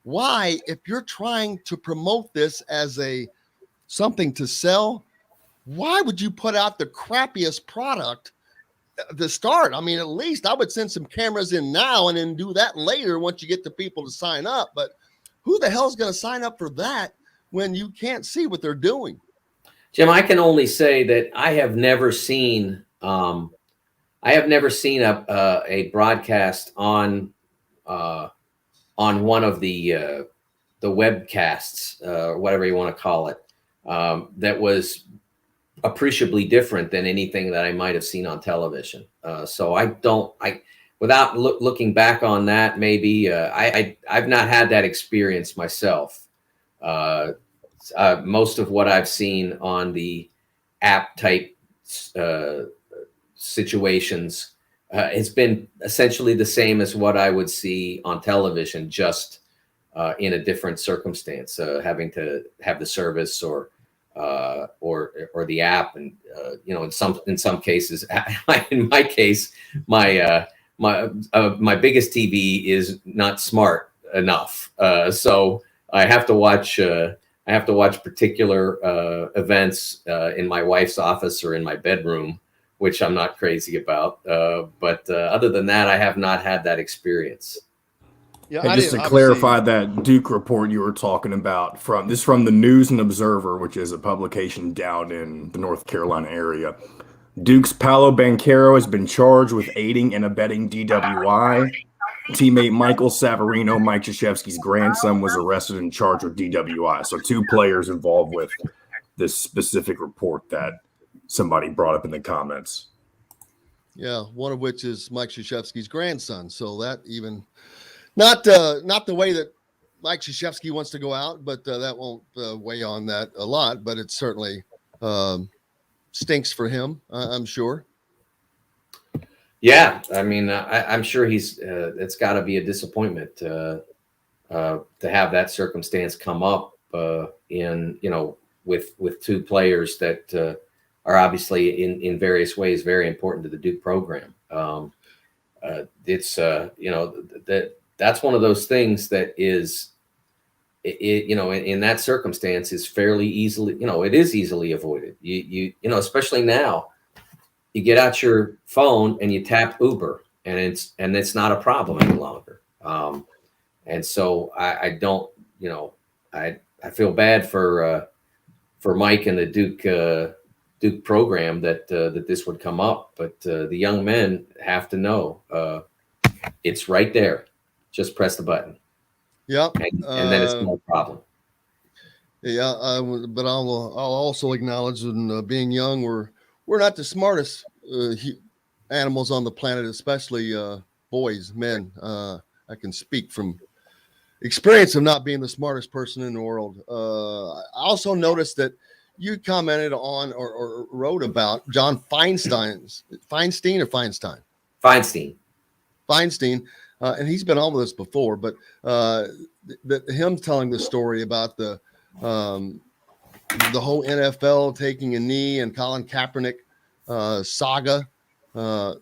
Why, if you're trying to promote this as something to sell, why would you put out the crappiest product to start? I mean, at least I would send some cameras in now and then do that later once you get the people to sign up. But who the hell is going to sign up for that when you can't see what they're doing? Jim, I can only say that I have never seen a broadcast on one of the webcasts, or whatever you want to call it, that was appreciably different than anything that I might have seen on television. So without looking back on that, maybe I've not had that experience myself. Most of what I've seen on the app type situations has been essentially the same as what I would see on television, just in a different circumstance, having to have the service or the app, and in some cases, in my case, my biggest TV is not smart enough, so I have to watch particular events in my wife's office or in my bedroom, which I'm not crazy about. But other than that, I have not had that experience. Yeah, and just to clarify that Duke report you were talking about, from the News and Observer, which is a publication down in the North Carolina area. Duke's Paolo Banchero has been charged with aiding and abetting DWI. Teammate Michael Savarino, Mike Krzyzewski's grandson, was arrested and charged with DWI. So 2 players involved with this specific report that somebody brought up in the comments. Yeah, one of which is Mike Krzyzewski's grandson. So that even not the way that Mike Krzyzewski wants to go out, but that won't weigh on that a lot. But it certainly stinks for him, I'm sure. Yeah, I mean, I'm sure it's got to be a disappointment to have that circumstance come up with 2 players that are obviously in various ways very important to the Duke program. It's that's one of those things that is, in that circumstance is fairly easily, it is easily avoided. You especially now. You get out your phone and you tap Uber, and it's not a problem any longer. And so I don't, I feel bad for Mike and the Duke program that this would come up, but the young men have to know it's right there. Just press the button. Yep, and then it's no problem. Yeah, but I'll also acknowledge that being young, we're not the smartest animals on the planet, especially boys, men. I can speak from experience of not being the smartest person in the world. I also noticed that you commented on or wrote about John Feinstein, and he's been on with us before, but him telling the story about the whole NFL taking a knee and Colin Kaepernick saga.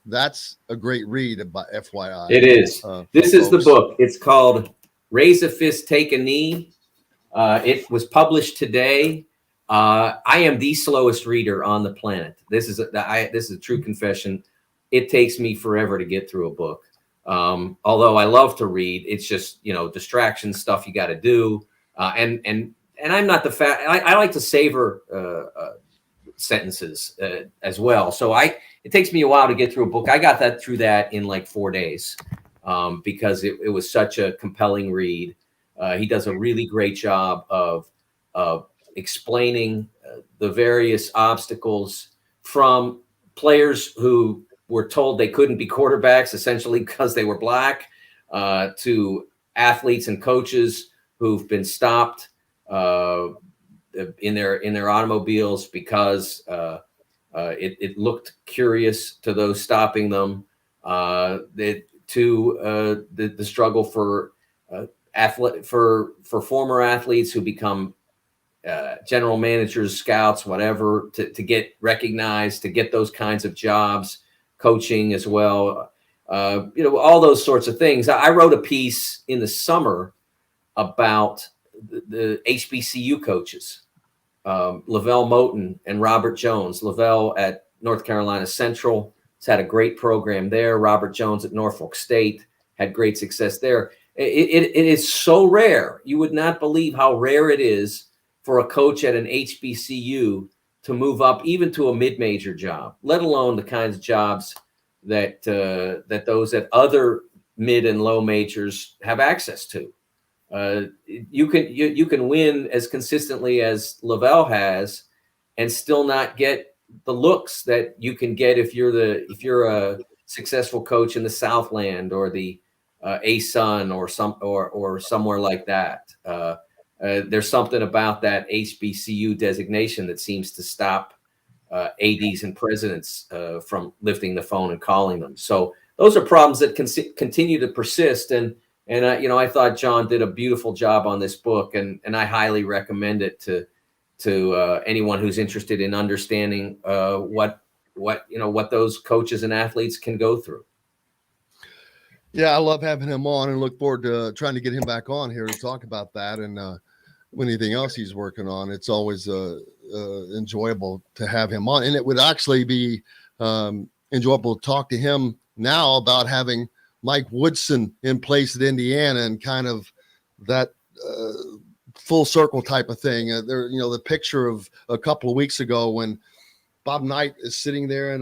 That's a great read, by FYI. It is. This is the book. It's called Raise a Fist, Take a Knee. It was published today. I am the slowest reader on the planet. This is a true confession. It takes me forever to get through a book. Although I love to read, it's just, distraction stuff you got to do. And I'm not I like to savor sentences as well. So it takes me a while to get through a book. I got through that in like 4 days because it was such a compelling read. He does a really great job of explaining the various obstacles from players who were told they couldn't be quarterbacks essentially because they were black, to athletes and coaches who've been stopped in their automobiles because it looked curious to those stopping them. The struggle for former athletes who become general managers, scouts, whatever, to get recognized, to get those kinds of jobs, coaching as well. All those sorts of things. I wrote a piece in the summer about the HBCU coaches Lavelle Moten and Robert Jones. Lavelle at North Carolina Central has had a great program there. Robert Jones at Norfolk State had great success there. It is so rare. You would not believe how rare it is for a coach at an HBCU to move up even to a mid-major job, let alone the kinds of jobs that those at other mid and low majors have access to. You can win as consistently as Lavelle has and still not get the looks that you can get if you're a successful coach in the Southland or the ASUN or somewhere like that. There's something about that HBCU designation that seems to stop ADs and presidents from lifting the phone and calling them. So those are problems that continue to persist. And I thought John did a beautiful job on this book, and I highly recommend it to anyone who's interested in understanding what those coaches and athletes can go through. Yeah, I love having him on and look forward to trying to get him back on here to talk about that and anything else he's working on. It's always enjoyable to have him on, and it would actually be enjoyable to talk to him now about having Mike Woodson in place at Indiana and kind of that full circle type of thing. The picture of a couple of weeks ago when Bob Knight is sitting there in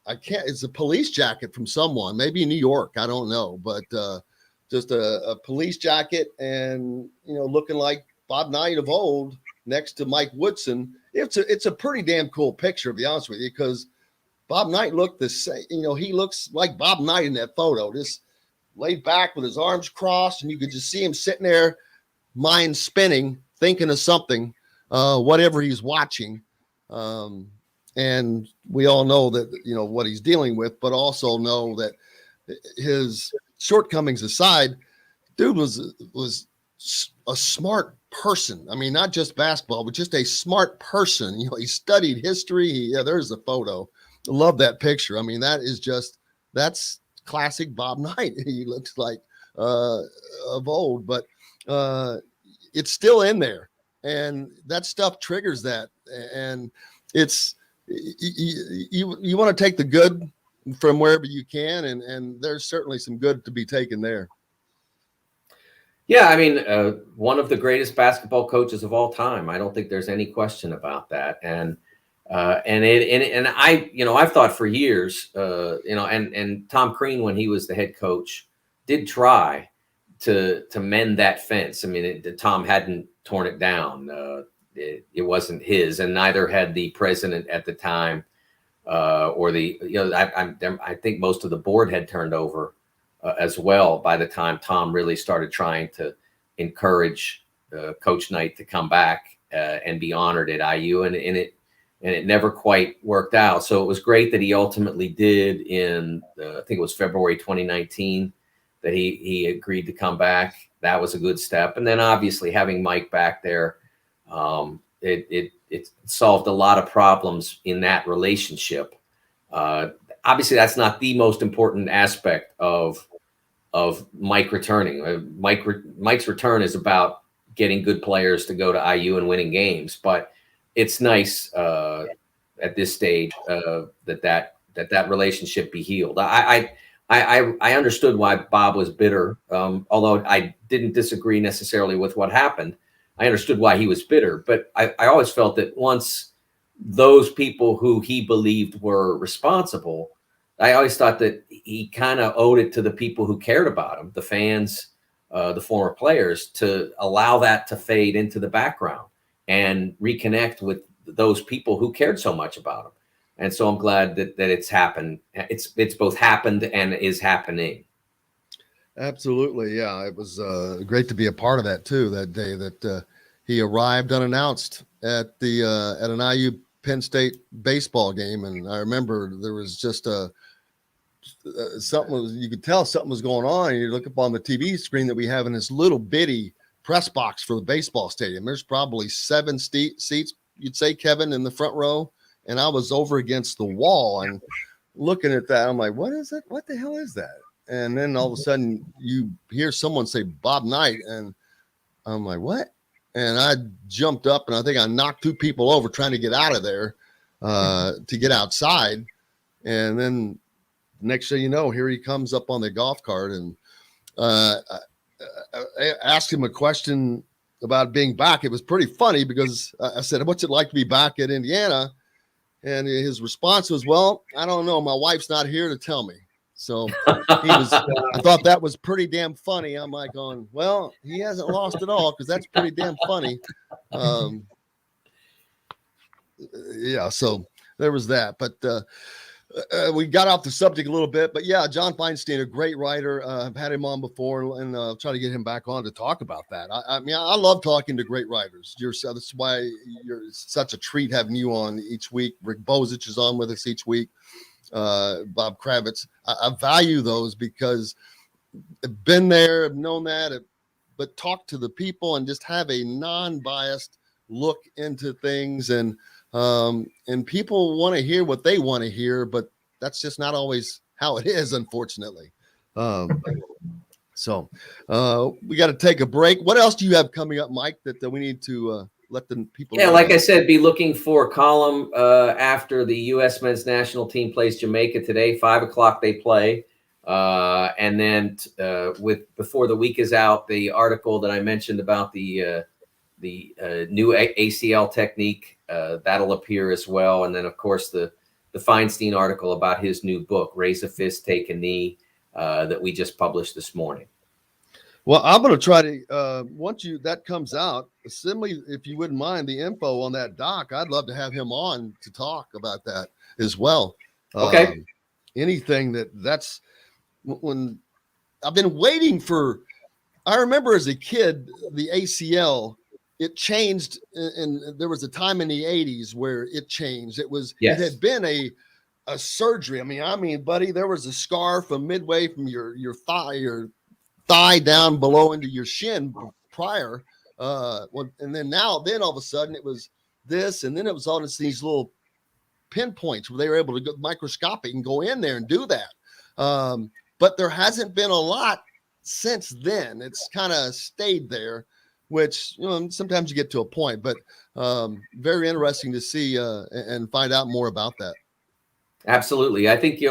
it's a police jacket from someone, maybe in New York, I don't know, but just a police jacket and, looking like Bob Knight of old next to Mike Woodson. It's a pretty damn cool picture, to be honest with you, because Bob Knight looked the same. He looks like Bob Knight in that photo, just laid back with his arms crossed, and you could just see him sitting there, mind spinning, thinking of something, whatever he's watching. And we all know that, what he's dealing with, but also know that his shortcomings aside, dude was a smart person. I mean, not just basketball, but just a smart person. He studied history. There's the photo. I love that picture. I mean, that's classic Bob Knight. He looks like of old, but it's still in there. And that stuff triggers that. And it's, you want to take the good from wherever you can, and there's certainly some good to be taken there. Yeah, I mean, one of the greatest basketball coaches of all time. I don't think there's any question about that. And I've thought for years, and Tom Crean, when he was the head coach, did try to mend that fence. I mean, Tom hadn't torn it down. It wasn't his, and neither had the president at the time, or I think most of the board had turned over as well by the time Tom really started trying to encourage Coach Knight to come back and be honored at IU, and it never quite worked out. So it was great that he ultimately did in I think it was February 2019 that he agreed to come back. That was a good step, and then obviously having Mike back there. It solved a lot of problems in that relationship. Obviously, that's not the most important aspect of Mike returning. Mike's return is about getting good players to go to IU and winning games. But it's nice at this stage that relationship be healed. I understood why Bob was bitter, although I didn't disagree necessarily with what happened. I understood why he was bitter, but I always felt that once those people who he believed were responsible, I always thought that he kind of owed it to the people who cared about him, the fans, the former players, to allow that to fade into the background and reconnect with those people who cared so much about him. And so I'm glad that it's happened. It's both happened and is happening. Absolutely. Yeah. It was great to be a part of that too, that day that he arrived unannounced at an IU Penn State baseball game. And I remember there was just you could tell something was going on. And you look up on the TV screen that we have in this little bitty press box for the baseball stadium. There's probably 7 seats, you'd say, Kevin, in the front row. And I was over against the wall and looking at that. I'm like, what is it? What the hell is that? And then all of a sudden you hear someone say Bob Knight, and I'm like, what? and I jumped up, and I think I knocked 2 people over trying to get out of there to get outside. And then next thing you know, here he comes up on the golf cart, and I asked him a question about being back. It was pretty funny because I said, "What's it like to be back at Indiana?" And his response was, "Well, I don't know. My wife's not here to tell me." So I thought that was pretty damn funny. I'm like, well, he hasn't lost it all, because that's pretty damn funny. Yeah, so there was that. But we got off the subject a little bit. But yeah, John Feinstein, a great writer. I've had him on before, and I'll try to get him back on to talk about that. I mean, I love talking to great writers. That's why you're such a treat having you on each week. Rick Bozich is on with us each week. Bob Kravitz. I value those because I've been there, I've known that, but talk to the people and just have a non-biased look into things. And people want to hear what they want to hear, but that's just not always how it is, unfortunately. So we got to take a break. What else do you have coming up, Mike, that we need to let the people know? Like I said, be looking for a column after the U.S. men's national team plays Jamaica today. 5:00 they play. And then before the week is out, the article that I mentioned about the new ACL technique, that'll appear as well. And then, of course, the Feinstein article about his new book, Raise a Fist, Take a Knee, that we just published this morning. Well, I'm going to try to, once that comes out, Assembly, if you wouldn't mind the info on that doc, I'd love to have him on to talk about that as well. Okay. Anything that's when I've been waiting for. I remember as a kid, the ACL, it changed, and there was a time in the 80s where it changed. It had been a surgery. I mean, buddy, there was a scar from midway from your thigh down below into your shin prior. And then all of a sudden it was this, and then it was all these little pinpoints where they were able to go microscopic and go in there and do that. But there hasn't been a lot since then. It's kind of stayed there, which, sometimes you get to a point, but very interesting to see and find out more about that. Absolutely. I think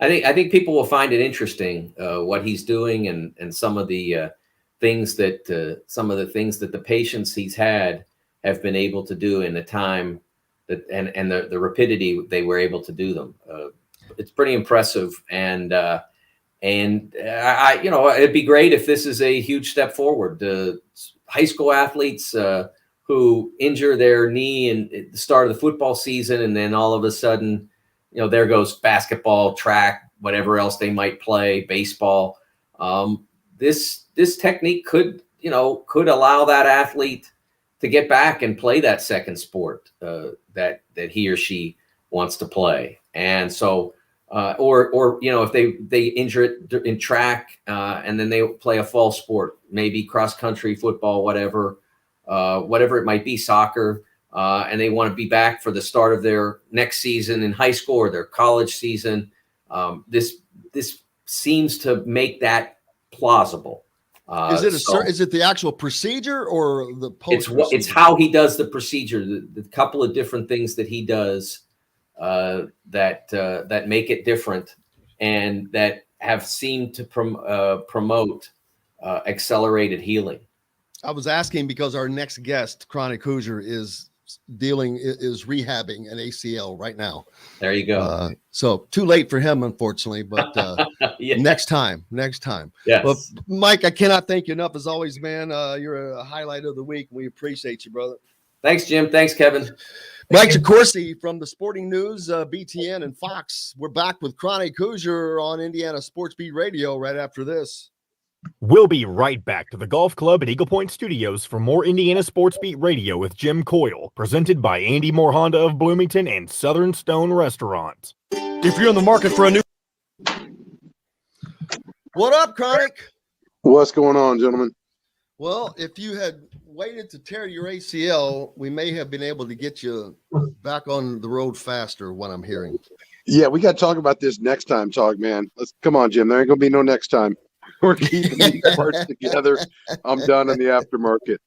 I think people will find it interesting what he's doing and some of the things that the patients he's had have been able to do in the time that and the rapidity they were able to do them. It's pretty impressive, and it'd be great if this is a huge step forward. High school athletes who injure their knee at the start of the football season, and then all of a sudden, there goes basketball, track, whatever else they might play, baseball. This technique could allow that athlete to get back and play that second sport that he or she wants to play. And so, if they injure it in track and then they play a fall sport, maybe cross country, football, whatever it might be, soccer. And they want to be back for the start of their next season in high school or their college season. This seems to make that plausible. Is it the actual procedure or the post? It's how he does the procedure. The couple of different things that he does that make it different and that have seemed to promote accelerated healing. I was asking because our next guest, Chronic Hoosier, is rehabbing an ACL right now. There you go. So too late for him, unfortunately, but yeah. next time. Yes. Well, Mike, I cannot thank you enough as always, man. You're a highlight of the week. We appreciate you, brother. Thanks, Jim. Thanks, Kevin. Mike DeCourcy from the Sporting News, BTN and Fox. We're back with Chronic Hoosier on Indiana Sports Beat Radio right after this. We'll be right back to the Golf Club at Eagle Point Studios for more Indiana Sports Beat Radio with Jim Coyle, presented by Andy Moore Honda of Bloomington and Southern Stone Restaurant. If you're in the market for a new... What up, Chronic? What's going on, gentlemen? Well, if you had waited to tear your ACL, we may have been able to get you back on the road faster, what I'm hearing. Yeah, we got to talk about this next time, man. Come on, Jim. There ain't going to be no next time. We're keeping these parts together. I'm done in the aftermarket.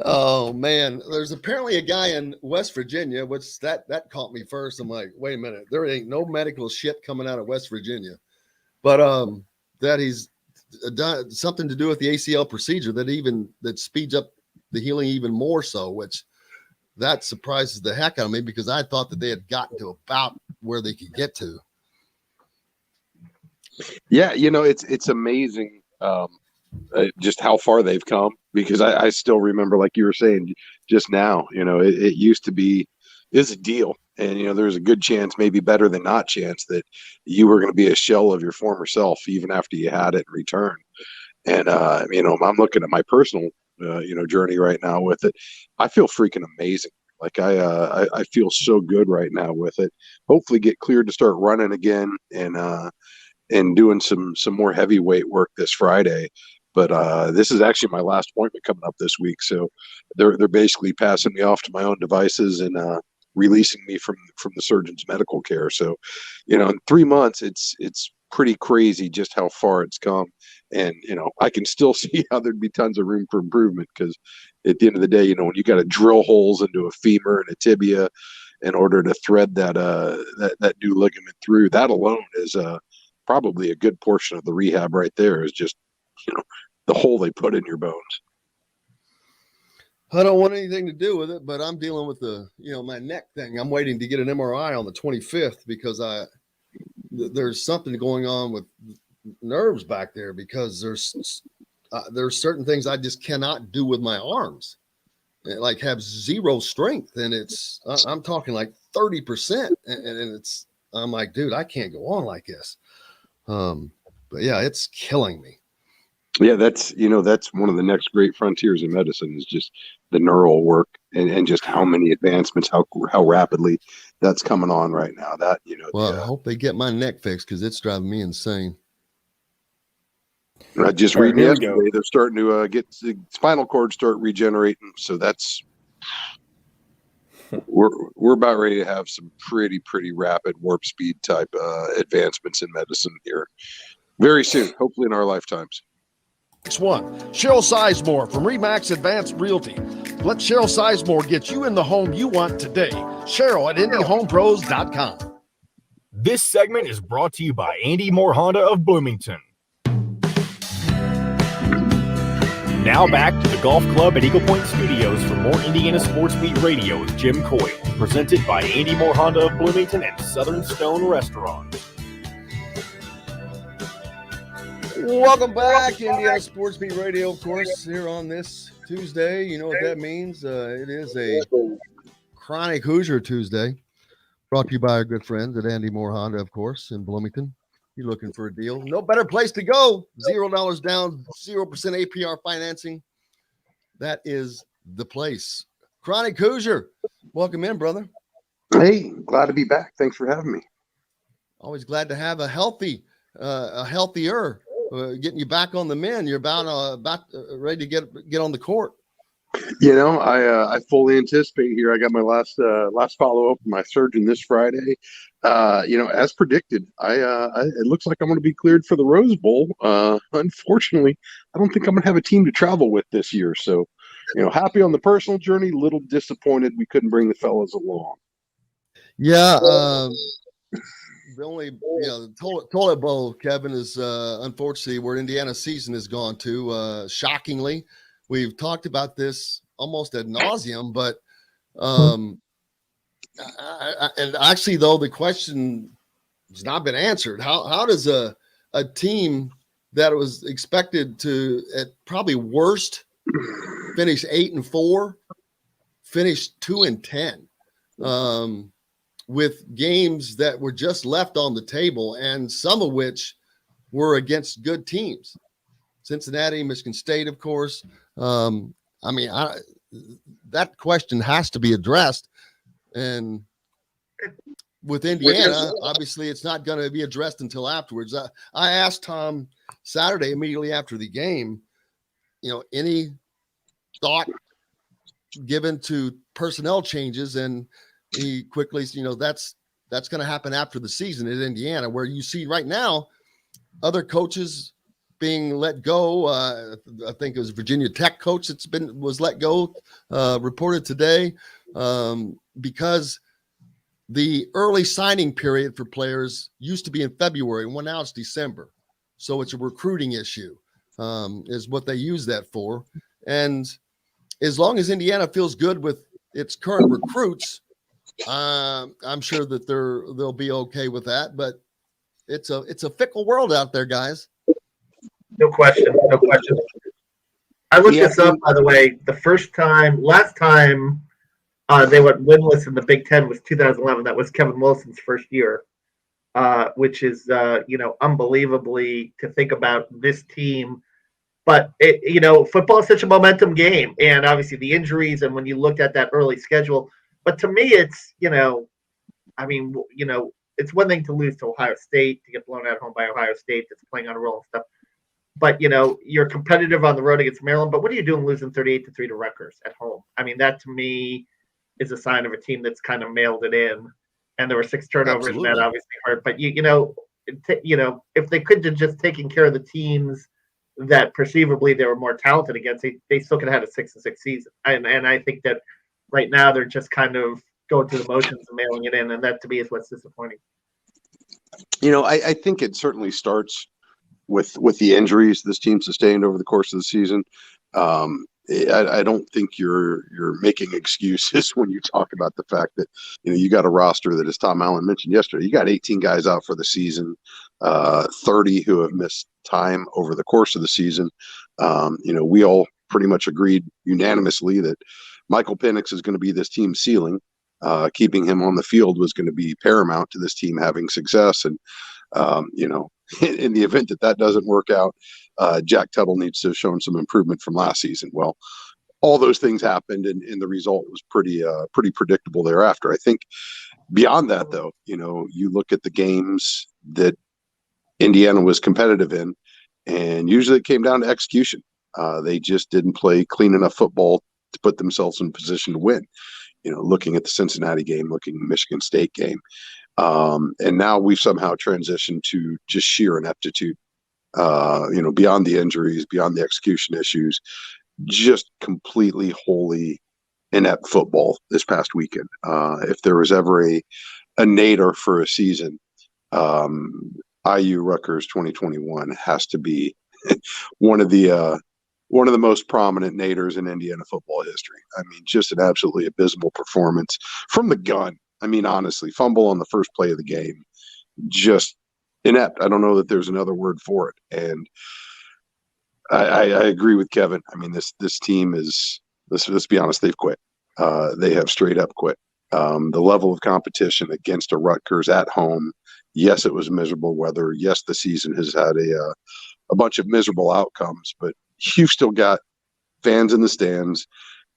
Oh man, there's apparently a guy in West Virginia, which that caught me first. I'm like, wait a minute, there ain't no medical shit coming out of West Virginia, but that he's done something to do with the ACL procedure that speeds up the healing even more so, which that surprises the heck out of me because I thought that they had gotten to about where they could get to. Yeah, it's amazing just how far they've come, because I still remember, like you were saying just now, it used to be is a deal, and there's a good chance, maybe better than not chance, that you were going to be a shell of your former self even after you had it in return. And I'm looking at my personal journey right now with it. I feel freaking amazing. Like I feel so good right now with it. Hopefully get cleared to start running again and doing some more heavyweight work this Friday. But this is actually my last appointment coming up this week, so they're basically passing me off to my own devices and releasing me from the surgeon's medical care. So, in 3 months, it's pretty crazy just how far it's come, and I can still see how there'd be tons of room for improvement, because at the end of the day, when you got to drill holes into a femur and a tibia in order to thread that new ligament through, that alone is probably a good portion of the rehab right there, is just the hole they put in your bones. I don't want anything to do with it, but I'm dealing with my neck thing. I'm waiting to get an MRI on the 25th because there's something going on with nerves back there, because there's certain things I just cannot do with my arms. Like have zero strength, and I'm talking like 30%, and I'm like, dude, I can't go on like this. But yeah, it's killing me. Yeah, that's one of the next great frontiers in medicine, is just the neural work and just how many advancements, how rapidly that's coming on right now. That I hope they get my neck fixed, because it's driving me insane. I just reading yesterday they're starting to get the spinal cord start regenerating, so that's we're about ready to have some pretty rapid warp speed type advancements in medicine here very soon, hopefully in our lifetimes. Next one, Cheryl Sizemore from Remax Advanced Realty. Let Cheryl Sizemore get you in the home you want today. Cheryl at IndyHomePros.com. This segment is brought to you by Andy Moore Honda of Bloomington. Now back to the Golf Club at Eagle Point Studios for more Indiana Sports Beat Radio with Jim Coyle, presented by Andy Moore Honda of Bloomington and Southern Stone Restaurant. Welcome back, Indiana Sports Beat Radio, of course, here on this Tuesday. You know what that means. It is a Chronic Hoosier Tuesday, brought to you by our good friends at Andy Moore Honda, of course, in Bloomington. You're looking for a deal. No better place to go. $0 down, 0% APR financing. That is the place. Chronic Hoosier, welcome in, brother. Hey, glad to be back. Thanks for having me. Always glad to have a healthier, getting you back on the men. You're about ready to get on the court. I fully anticipate here. I got my last follow up with my surgeon this Friday. As predicted, it looks like I'm going to be cleared for the Rose Bowl. Unfortunately, I don't think I'm going to have a team to travel with this year. So, happy on the personal journey. Little disappointed we couldn't bring the fellas along. Yeah. The only, the toilet bowl, Kevin, is unfortunately where Indiana's season has gone to. Shockingly, we've talked about this almost ad nauseum, but and actually, though, the question has not been answered. How does a team that was expected to, at probably worst, finish 8-4, finish 2-10? With games that were just left on the table, and some of which were against good teams. Cincinnati, Michigan State, of course. That question has to be addressed. And with Indiana, obviously it's not going to be addressed until afterwards. I asked Tom Saturday, immediately after the game, any thought given to personnel changes, and he quickly, that's going to happen after the season at Indiana, where you see right now other coaches being let go. I think it was Virginia Tech coach was let go, reported today, because the early signing period for players used to be in February, and now it's December. So it's a recruiting issue, is what they use that for. And as long as Indiana feels good with its current recruits, I'm sure that they'll be okay with that. But it's a fickle world out there, guys. No question. I looked this up, by the way. Last time they went winless in the Big Ten was 2011. That was Kevin Wilson's first year, which is unbelievably to think about this team. But football is such a momentum game, and obviously the injuries, and when you looked at that early schedule. But to me, it's it's one thing to lose to Ohio State, to get blown out at home by Ohio State that's playing on a roll and stuff. But you're competitive on the road against Maryland. But what are you doing losing 38-3 to Rutgers at home? I mean, that to me is a sign of a team that's kind of mailed it in. And there were 6 turnovers, and that obviously hurt. But if they could have just taken care of the teams that perceivably they were more talented against, they still could have had a 6-6 season. And I think that right now they're just kind of going through the motions and mailing it in, and that to me is what's disappointing. I think it certainly starts with the injuries this team sustained over the course of the season. I don't think you're making excuses when you talk about the fact that you got a roster that, as Tom Allen mentioned yesterday, you got 18 guys out for the season, 30 who have missed time over the course of the season. We all pretty much agreed unanimously that Michael Penix is going to be this team's ceiling. Keeping him on the field was going to be paramount to this team having success. And in the event that doesn't work out, Jack Tuttle needs to have shown some improvement from last season. Well, all those things happened, and the result was pretty predictable thereafter. I think beyond that, though, you look at the games that Indiana was competitive in, and usually it came down to execution. They just didn't play clean enough football to put themselves in position to win. Looking at the Cincinnati game, looking at the Michigan State game. And now we've somehow transitioned to just sheer ineptitude, beyond the injuries, beyond the execution issues, just completely wholly inept football this past weekend. If there was ever a nadir for a season, IU Rutgers 2021 has to be one of the most prominent naders in Indiana football history. I mean, just an absolutely abysmal performance from the gun. I mean, honestly, fumble on the first play of the game, just inept. I don't know that there's another word for it. And I agree with Kevin. I mean, this team is, let's be honest, they've quit. They have straight up quit. The level of competition against a Rutgers at home. Yes, it was miserable weather. Yes, the season has had a bunch of miserable outcomes, but you've still got fans in the stands.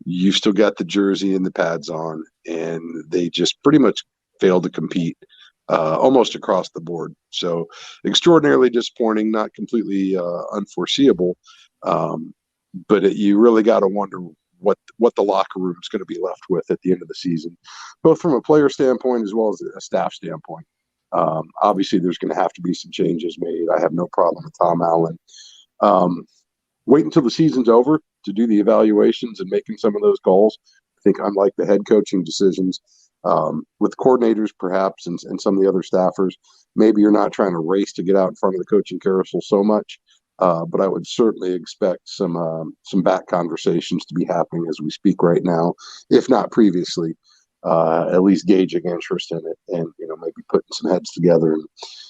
You've still got the jersey and the pads on, and they just pretty much failed to compete almost across the board. So extraordinarily disappointing, not completely unforeseeable. But you really got to wonder what the locker room is going to be left with at the end of the season, both from a player standpoint as well as a staff standpoint. Obviously, there's going to have to be some changes made. I have no problem with Tom Allen. Wait until the season's over to do the evaluations and making some of those calls. I think unlike the head coaching decisions, with coordinators perhaps and some of the other staffers, maybe you're not trying to race to get out in front of the coaching carousel so much. But I would certainly expect some back conversations to be happening as we speak right now, if not previously, at least gauging interest in it and, maybe putting some heads together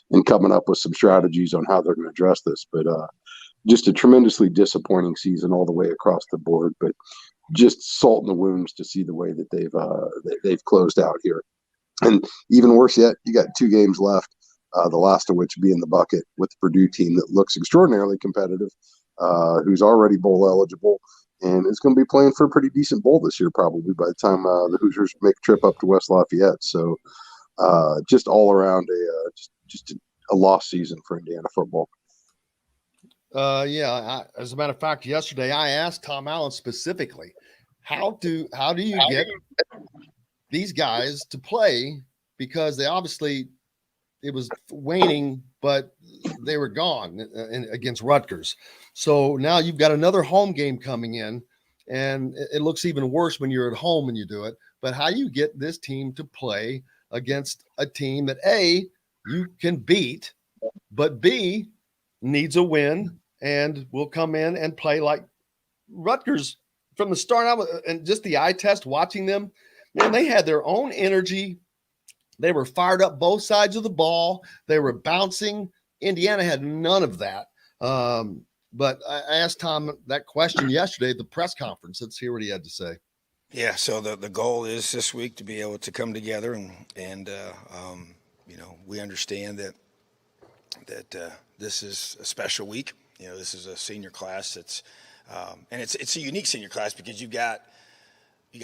and coming up with some strategies on how they're going to address this. But just a tremendously disappointing season all the way across the board, but just salt in the wounds to see the way that they've closed out here. And even worse yet, you got 2 games left, the last of which be in the bucket with the Purdue team that looks extraordinarily competitive, who's already bowl eligible, and is going to be playing for a pretty decent bowl this year probably by the time the Hoosiers make a trip up to West Lafayette. So just all around just a lost season for Indiana football. As a matter of fact, yesterday I asked Tom Allen specifically, how do you get these guys to play? Because they obviously, it was waning, but they were gone against Rutgers. So now you've got another home game coming in, and it looks even worse when you're at home and you do it. But how you get this team to play against a team that A, you can beat, but B, needs a win and will come in and play like Rutgers from the start out, and just the eye test watching them, man, they had their own energy. They were fired up both sides of the ball. They were bouncing. Indiana had none of that. But I asked Tom that question yesterday at the press conference. Let's hear what he had to say. Yeah, so the goal is this week to be able to come together and we understand that this is a special week. This is a senior class that's and it's a unique senior class because you got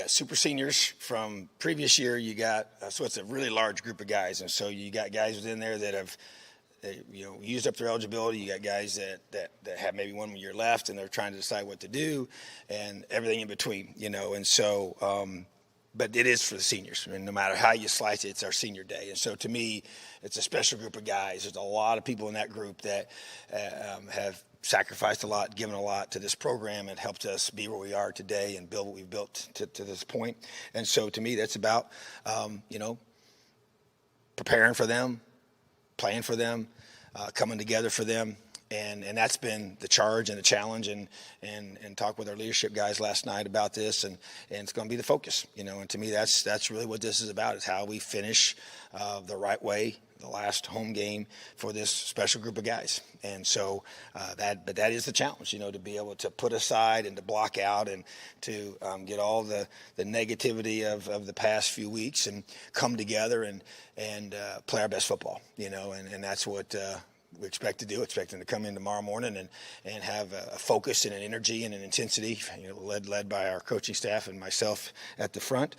super seniors from previous year. You got so it's a really large group of guys, and so you got guys within there that have used up their eligibility. You got guys that have maybe 1 year left, and they're trying to decide what to do, and everything in between. And so. But it is for the seniors. I mean, no matter how you slice it, it's our senior day. And so to me, it's a special group of guys. There's a lot of people in that group that have sacrificed a lot, given a lot to this program, and helped us be where we are today and build what we've built to this point. And so to me, that's about, preparing for them, playing for them, coming together for them. And that's been the charge and the challenge, and talk with our leadership guys last night about this, and it's going to be the focus, and to me that's really what this is about, is how we finish the right way, the last home game for this special group of guys. And so that is the challenge, to be able to put aside and to block out and to get all the negativity of the past few weeks and come together and play our best football, and that's what we expect to do. Expect them to come in tomorrow morning and have a focus and an energy and an intensity, led by our coaching staff and myself at the front,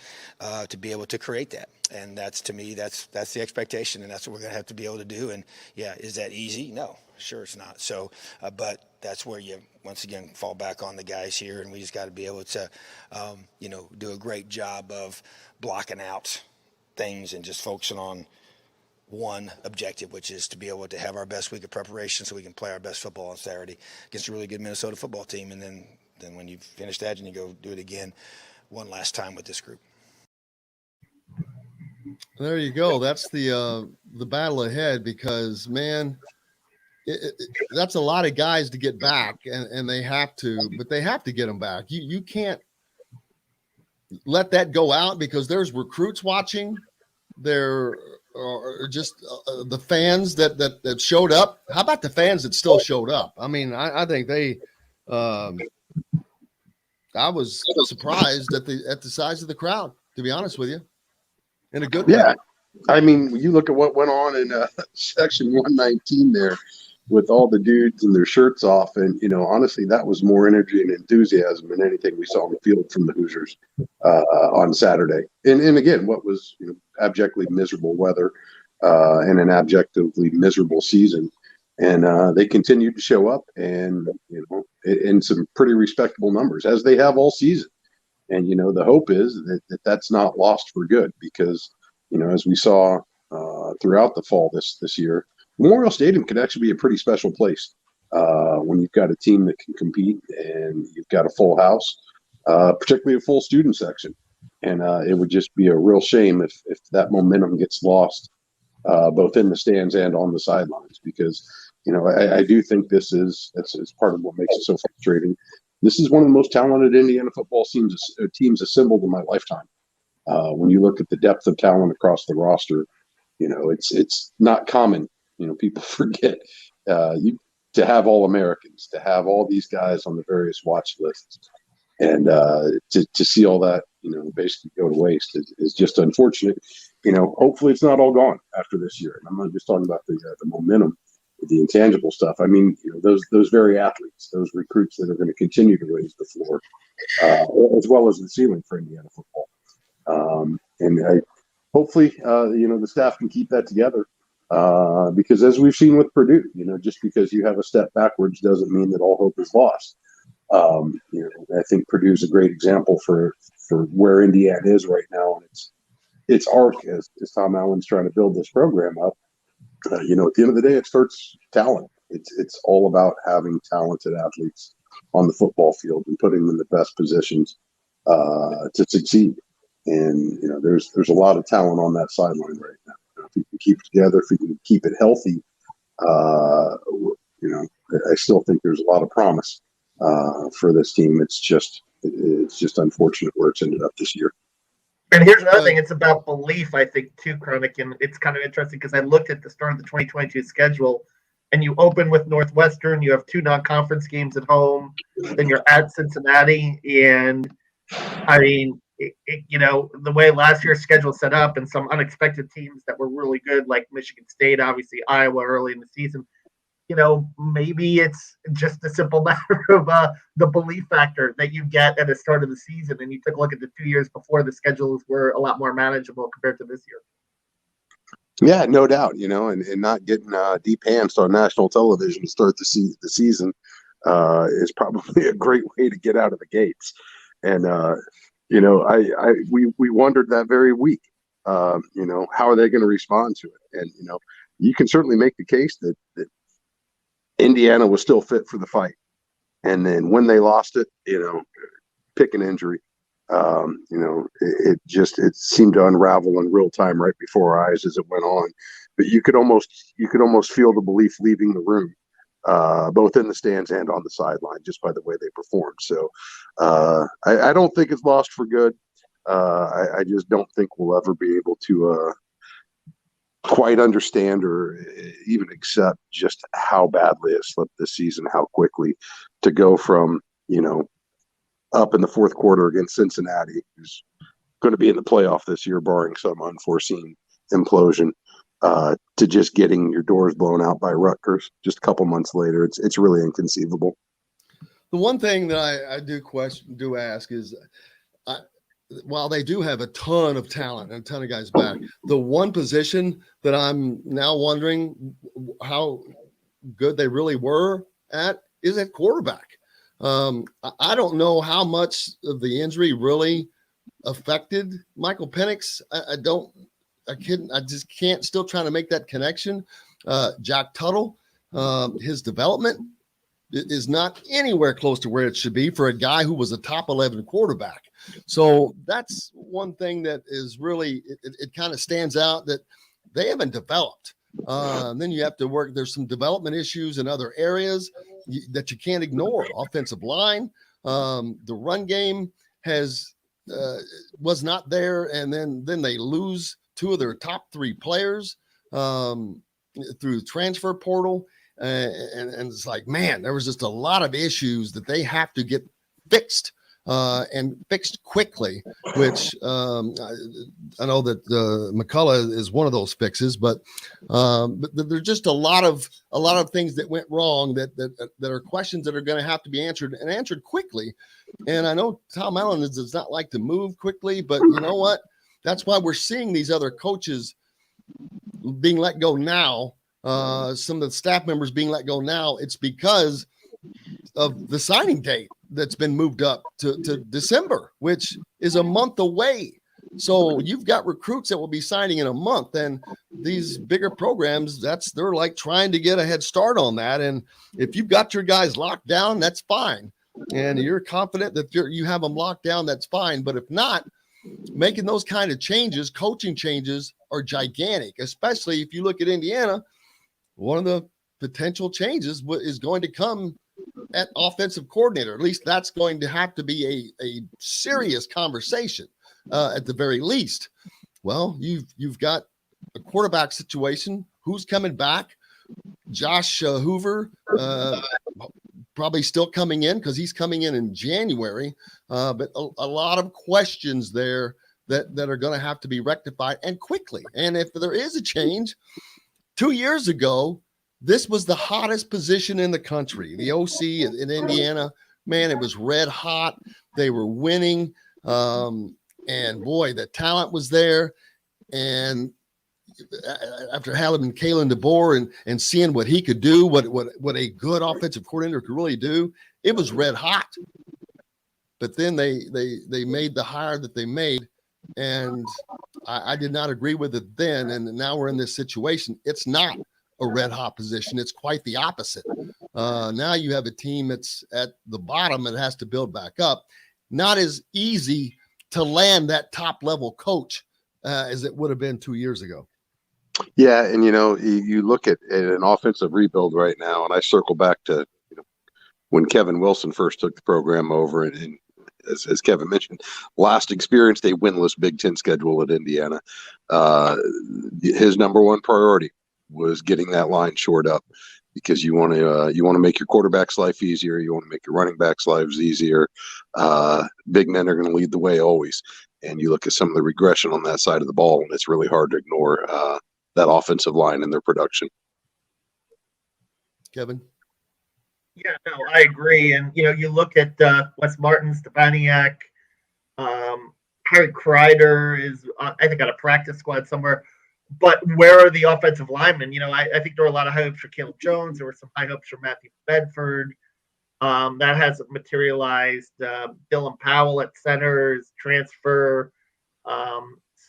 to be able to create that. And that's, to me, that's the expectation, and that's what we're going to have to be able to do. And yeah, is that easy? No, sure it's not. So, but that's where you once again fall back on the guys here, and we just got to be able to, do a great job of blocking out things and just focusing on one objective, which is to be able to have our best week of preparation so we can play our best football on Saturday against a really good Minnesota football team. And then when you finish that, and you go do it again one last time with this group. There you go. That's the battle ahead, because, man, that's a lot of guys to get back, and they have to, but they have to get them back. You can't let that go out, because there's recruits watching. There are just the fans that showed up. How about the fans that still showed up? I mean, I think they I was surprised at the size of the crowd, to be honest with you, in a good way. Yeah. I mean, you look at what went on in section 119 there with all the dudes and their shirts off. And, honestly, that was more energy and enthusiasm than anything we saw on the field from the Hoosiers on Saturday. And again, what was abjectly miserable weather and an abjectively miserable season. And they continued to show up, and, in some pretty respectable numbers, as they have all season. And, the hope is that that's not lost for good, because, as we saw throughout the fall this year, Memorial Stadium can actually be a pretty special place when you've got a team that can compete and you've got a full house, particularly a full student section. And it would just be a real shame if that momentum gets lost, both in the stands and on the sidelines, because, I do think that's part of what makes it so frustrating. This is one of the most talented Indiana football teams assembled in my lifetime. When you look at the depth of talent across the roster, it's not common. People forget to have all Americans, to have all these guys on the various watch lists, and to see all that, basically go to waste is just unfortunate. Hopefully it's not all gone after this year. And I'm not just talking about the momentum, the intangible stuff. I mean, those very athletes, those recruits that are going to continue to raise the floor, as well as the ceiling for Indiana football. Hopefully, the staff can keep that together. Because as we've seen with Purdue, just because you have a step backwards doesn't mean that all hope is lost. I think Purdue is a great example for where Indiana is right now, and its arc as Tom Allen's trying to build this program up. at the end of the day, it starts talent. It's all about having talented athletes on the football field and putting them in the best positions to succeed. And there's a lot of talent on that sideline right now. If we can keep it together, if we can keep it healthy, I still think there's a lot of promise for this team. It's just unfortunate where it's ended up this year. And here's another thing. It's about belief, I think, too, Chronic. And it's kind of interesting because I looked at the start of the 2022 schedule, and you open with Northwestern. You have 2 non-conference games at home. Then you're at Cincinnati. And, I mean, the way last year's schedule set up and some unexpected teams that were really good, like Michigan State, obviously Iowa early in the season, maybe it's just a simple matter of the belief factor that you get at the start of the season. And you took a look at the 2 years before, the schedules were a lot more manageable compared to this year. Yeah, no doubt, and not getting deep hands on national television to start the season is probably a great way to get out of the gates. And, we wondered that very week, how are they going to respond to it? And, you can certainly make the case that Indiana was still fit for the fight. And then when they lost it, pick an injury. It seemed to unravel in real time right before our eyes as it went on. But you could almost feel the belief leaving the room, both in the stands and on the sideline, just by the way they performed. So I don't think it's lost for good. I just don't think we'll ever be able to quite understand or even accept just how badly it slipped this season, how quickly to go from, up in the fourth quarter against Cincinnati, who's going to be in the playoff this year, barring some unforeseen implosion, to just getting your doors blown out by Rutgers just a couple months later. It's really inconceivable. The one thing that I do ask is, while they do have a ton of talent and a ton of guys back, the one position that I'm now wondering how good they really were at is at quarterback. I don't know how much of the injury really affected Michael Penix. I just can't, still trying to make that connection. Jack Tuttle, his development is not anywhere close to where it should be for a guy who was a top 11 quarterback. So that's one thing that is really, it kind of stands out that they haven't developed. Then you have to work. There's some development issues in other areas that you can't ignore. Offensive line, the run game was not there, and then they lose 2 of their top 3 players through transfer portal, and it's like, man, there was just a lot of issues that they have to get fixed. And fixed quickly, which I know that McCullough is one of those fixes, but there's just a lot of things that went wrong that are questions that are going to have to be answered and answered quickly. And I know Tom Allen does not like to move quickly, but you know what? That's why we're seeing these other coaches being let go now. Some of the staff members being let go now. It's because of the signing date that's been moved up to December, which is a month away. So you've got recruits that will be signing in a month, and these bigger programs, they're like trying to get a head start on that. And if you've got your guys locked down, that's fine. And you're confident that you have them locked down, that's fine. But if not, making those kind of changes, coaching changes, are gigantic, especially if you look at Indiana. One of the potential changes is going to come at offensive coordinator. At least that's going to have to be a serious conversation at the very least. Well, you've got a quarterback situation. Who's coming back? Josh Hoover probably still coming in because he's coming in January. But a lot of questions there that are going to have to be rectified and quickly. And if there is a change, 2 years ago, this was the hottest position in the country. The OC in Indiana, man, it was red hot. They were winning. And boy, the talent was there. And after having Kalen DeBoer and seeing what he could do, what a good offensive coordinator could really do, it was red hot. But then they made the hire that they made. And I did not agree with it then, and now we're in this situation. It's not a red hot position. It's quite the opposite. Now you have a team that's at the bottom and has to build back up. Not as easy to land that top level coach as it would have been 2 years ago. Yeah, and you look at an offensive rebuild right now, and I circle back to when Kevin Wilson first took the program over, and as Kevin mentioned, last experienced a winless Big Ten schedule at Indiana. His number one priority was getting that line shored up, because you want to make your quarterback's life easier. You want to make your running backs' lives easier. Big men are going to lead the way always. And you look at some of the regression on that side of the ball, and it's really hard to ignore that offensive line and their production. Kevin? Yeah, no, I agree. And, you look at Wes Martin, Stepaniak, Harry Kreider is, I think, on a practice squad somewhere. But where are the offensive linemen? I think there were a lot of high hopes for Caleb Jones. There were some high hopes for Matthew Bedford. That hasn't materialized. Dylan Powell at centers, transfer.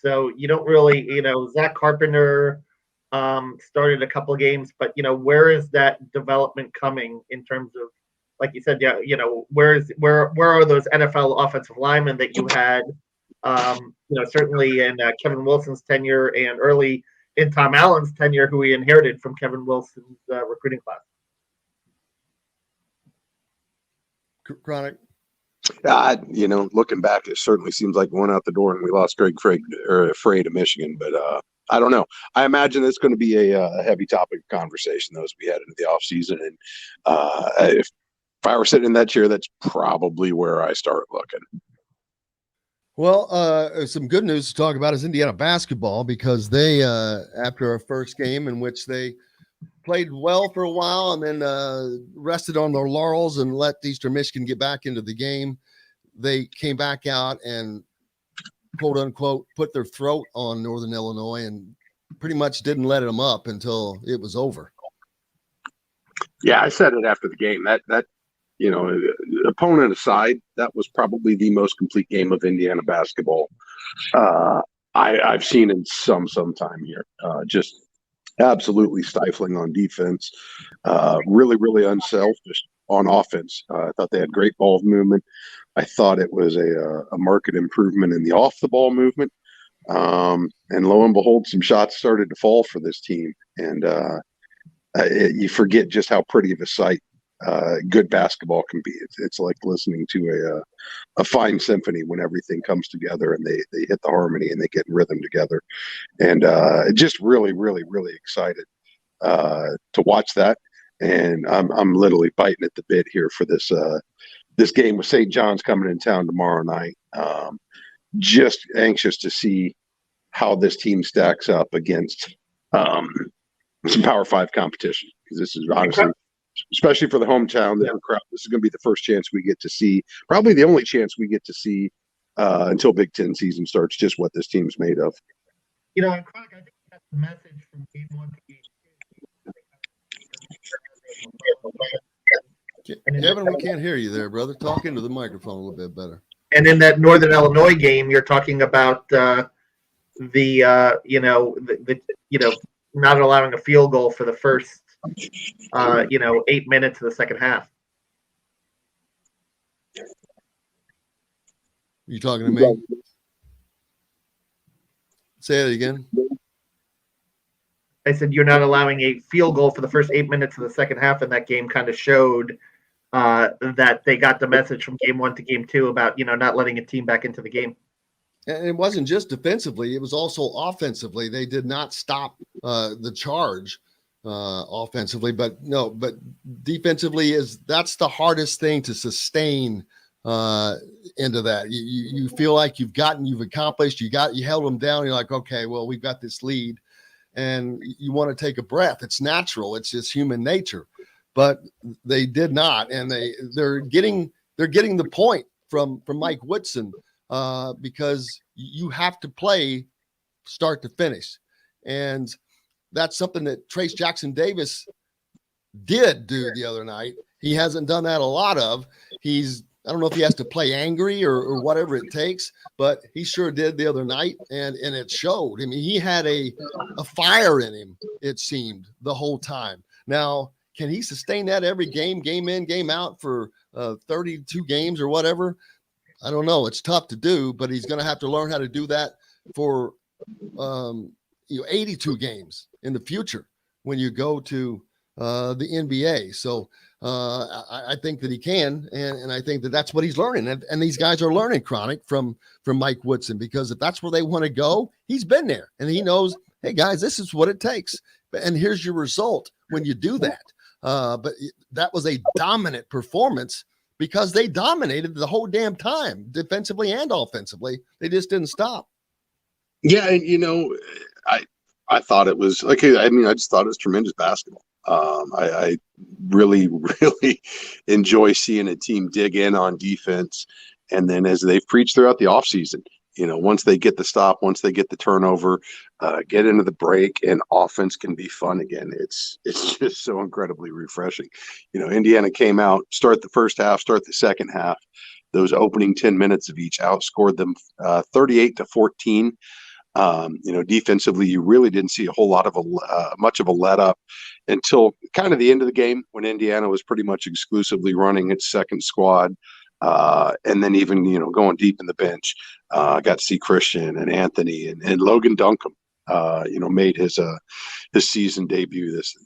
So you don't really, Zach Carpenter started a couple of games, but, where is that development coming in terms of, like you said, where are those NFL offensive linemen that you had, certainly in Kevin Wilson's tenure and early in Tom Allen's tenure, who he inherited from Kevin Wilson's recruiting class? Chronic. Looking back, it certainly seems like we went out the door and we lost Greg Frey to Michigan, but I don't know. I imagine it's going to be a heavy topic of conversation as we head into the offseason. And if I were sitting in that chair, that's probably where I start looking. Well, some good news to talk about is Indiana basketball, because they, after a first game in which they played well for a while and then rested on their laurels and let Eastern Michigan get back into the game, they came back out and, quote unquote, put their throat on Northern Illinois and pretty much didn't let them up until it was over. Yeah, I said it after the game. That opponent aside, that was probably the most complete game of Indiana basketball I've seen in some time here. Just absolutely stifling on defense, really, really unselfish on offense. I thought they had great ball movement. I thought it was a marked improvement in the off the ball movement. And lo and behold, some shots started to fall for this team. And you forget just how pretty of a sight good basketball can be. It's like listening to a fine symphony when everything comes together and they hit the harmony and they get in rhythm together. And just really, really, really excited to watch that. And I'm literally biting at the bit here for this game with St. John's coming in town tomorrow night. Just anxious to see how this team stacks up against some Power 5 competition, because this is honestly, especially for the hometown, crowd, this is going to be the first chance we get to see, probably the only chance we get to see until Big Ten season starts, just what this team's made of. And Chronic, I think that's the message from game 1 to game 2. Kevin, we can't hear you there, brother. Talk into the microphone a little bit better. And in that Northern Illinois game, you're talking about not allowing a field goal for the first 8 minutes of the second half. You talking to me? Say it again. I said you're not allowing a field goal for the first 8 minutes of the second half, and that game kind of showed that they got the message from game 1 to game 2 about not letting a team back into the game. And it wasn't just defensively; it was also offensively. They did not stop the charge offensively, but defensively that's the hardest thing to sustain into that. You feel like you've accomplished, you held them down. You're like, okay, well, we've got this lead, and you want to take a breath. It's natural. It's just human nature, but they did not, and they're getting the point from Mike Woodson. Because you have to play start to finish. And that's something that Trace Jackson Davis did do the other night. He hasn't done that a lot of. He's I don't know if he has to play angry or whatever it takes, but he sure did the other night, and it showed. I mean, he had a fire in him, it seemed, the whole time. Now, can he sustain that every game in, game out for 32 games or whatever? I don't know. It's tough to do, but he's going to have to learn how to do that for 82 games in the future when you go to the NBA. So I think that he can, and I think that that's what he's learning. And these guys are learning, Chronic, from Mike Woodson, because if that's where they want to go, he's been there, and he knows, hey, guys, this is what it takes. And here's your result when you do that. But that was a dominant performance because they dominated the whole damn time, defensively and offensively. They just didn't stop. Yeah, and I thought it was like, I just thought it was tremendous basketball. I really, really enjoy seeing a team dig in on defense. And then as they've preached throughout the offseason, once they get the stop, once they get the turnover, get into the break, and offense can be fun again. It's just so incredibly refreshing. Indiana came out, start the first half, start the second half. Those opening 10 minutes of each outscored them 38-14. Defensively, you really didn't see a whole lot of much of a let up until kind of the end of the game when Indiana was pretty much exclusively running its second squad. And then even, going deep in the bench, got to see Christian and Anthony and Logan Duncombe, made his season debut this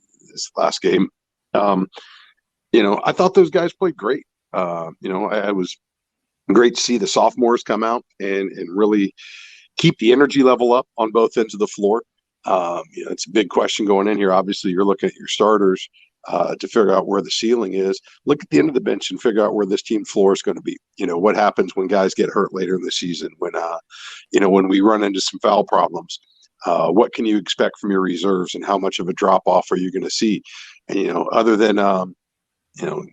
last game. I thought those guys played great. It was great to see the sophomores come out and really keep the energy level up on both ends of the floor. It's a big question going in here. Obviously, you're looking at your starters to figure out where the ceiling is. Look at the end of the bench and figure out where this team floor is going to be. What happens when guys get hurt later in the season, when we run into some foul problems. What can you expect from your reserves, and how much of a drop off are you going to see? And, other than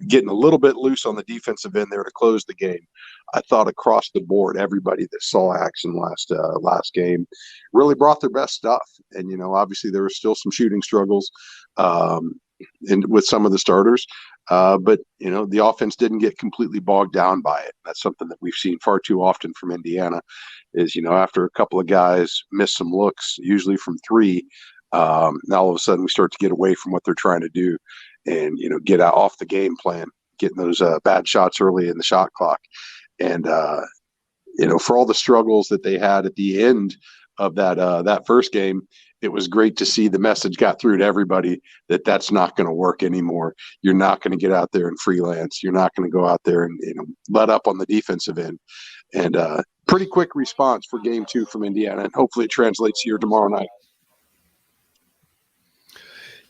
getting a little bit loose on the defensive end there to close the game, I thought across the board, everybody that saw action last game really brought their best stuff. And, obviously there were still some shooting struggles with some of the starters. But, the offense didn't get completely bogged down by it. That's something that we've seen far too often from Indiana is, after a couple of guys miss some looks, usually from three, now all of a sudden we start to get away from what they're trying to do and, get out off the game plan, getting those bad shots early in the shot clock. And, for all the struggles that they had at the end of that first game, it was great to see the message got through to everybody that that's not going to work anymore. You're not going to get out there and freelance. You're not going to go out there and let up on the defensive end. And pretty quick response for game 2 from Indiana, and hopefully it translates here tomorrow night.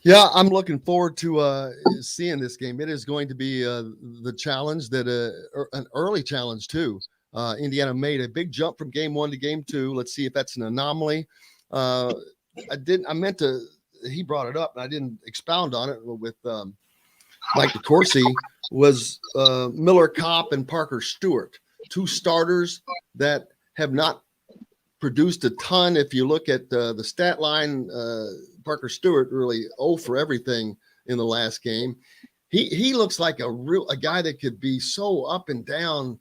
Yeah, I'm looking forward to seeing this game. It is going to be the challenge that an early challenge too. Indiana made a big jump from game 1 to game 2. Let's see if that's an anomaly. He brought it up and I didn't expound on it with Mike DeCourcy, was Miller Kopp and Parker Stewart, 2 starters that have not produced a ton. If you look at the stat line, Parker Stewart really 0 for everything in the last game. He looks like a guy that could be so up and down.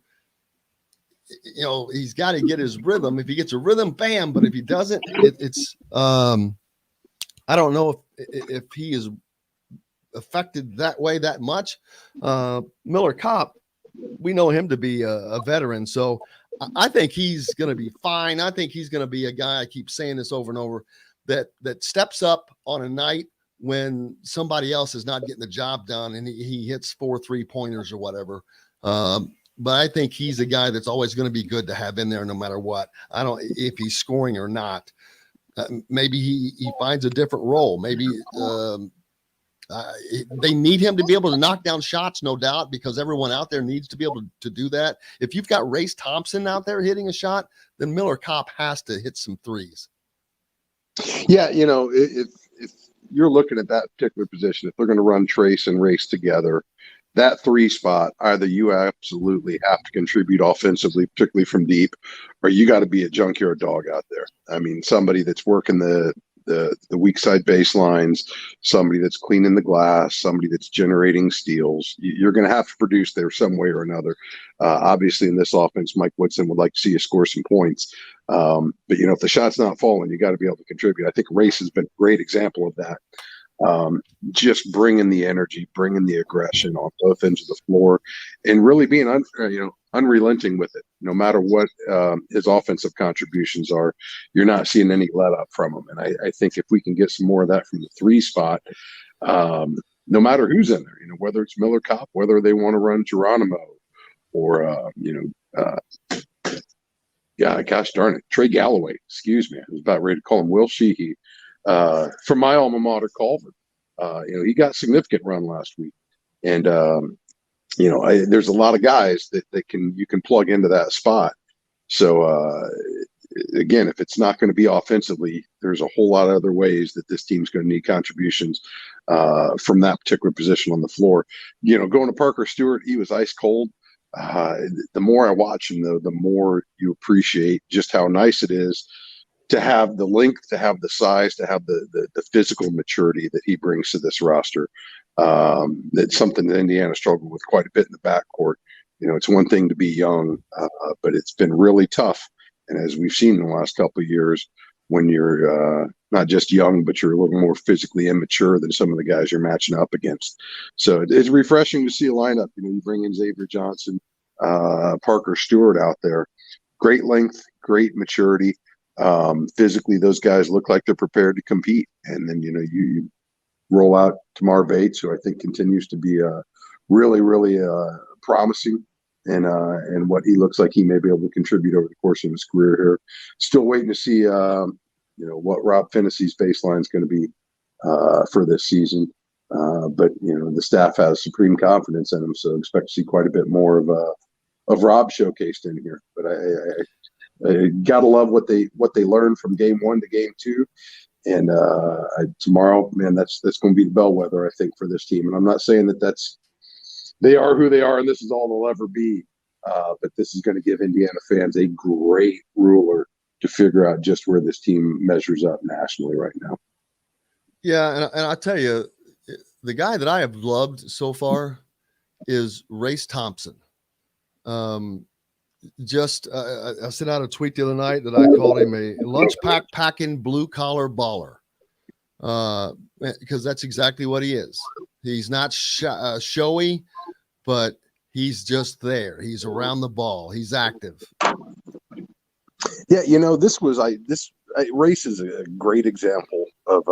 He's got to get his rhythm. If he gets a rhythm, bam. But if he doesn't, it's I don't know if he is affected that way that much. Miller Kopp, we know him to be a veteran, so I think he's going to be fine. I think he's going to be a guy, I keep saying this over and over, that steps up on a night when somebody else is not getting the job done and he hits 4 3-pointers or whatever. But I think he's a guy that's always going to be good to have in there no matter what. I don't, if he's scoring or not. Maybe he finds a different role. Maybe they need him to be able to knock down shots, no doubt, because everyone out there needs to be able to do that. If you've got Race Thompson out there hitting a shot, then Miller Kopp has to hit some threes. Yeah, if you're looking at that particular position, if they're going to run Trace and Race together, that 3 spot, either you absolutely have to contribute offensively, particularly from deep, or you got to be a junkyard dog out there. I mean, somebody that's working the the weak side baselines, somebody that's cleaning the glass, somebody that's generating steals. You're going to have to produce there some way or another. Obviously, in this offense, Mike Woodson would like to see you score some points. But, if the shot's not falling, you got to be able to contribute. I think Race has been a great example of that. Just bringing the energy, bringing the aggression on both ends of the floor, and really being unrelenting with it. No matter what his offensive contributions are, you're not seeing any let up from him. And I think if we can get some more of that from the 3 spot, no matter who's in there, whether it's Miller Kopp, whether they want to run Geronimo, or gosh darn it, Trey Galloway. Excuse me, I was about ready to call him Will Sheehy. From my alma mater, Culver. He got a significant run last week, and there's a lot of guys that you can plug into that spot. So again, if it's not going to be offensively, there's a whole lot of other ways that this team's going to need contributions from that particular position on the floor. Going to Parker Stewart, he was ice cold. The more I watch him, though, the more you appreciate just how nice it is to have the length, to have the size, to have the physical maturity that he brings to this roster. That's something that Indiana struggled with quite a bit in the backcourt. It's one thing to be young, but it's been really tough. And as we've seen in the last couple of years, when you're not just young, but you're a little more physically immature than some of the guys you're matching up against. So it's refreshing to see a lineup. You bring in Xavier Johnson, Parker Stewart out there. Great length, great maturity. Physically, those guys look like they're prepared to compete. And then, you roll out Tamar Bates, who I think continues to be really, really promising and what he looks like he may be able to contribute over the course of his career here. Still waiting to see, what Rob Fennessy's baseline is going to be for this season. But, the staff has supreme confidence in him, so expect to see quite a bit more of Rob showcased in here. But I gotta love what they learned from game 1 to game 2, and tomorrow, man, that's going to be the bellwether, I think, for this team. And I'm not saying that they are who they are, and this is all they'll ever be. But this is going to give Indiana fans a great ruler to figure out just where this team measures up nationally right now. Yeah, and I'll tell you, the guy that I have loved so far is Race Thompson. I sent out a tweet the other night that I called him a lunch packing blue collar baller, because that's exactly what he is. He's not showy, but he's just there. He's around the ball. He's active. Yeah, Race is a great example of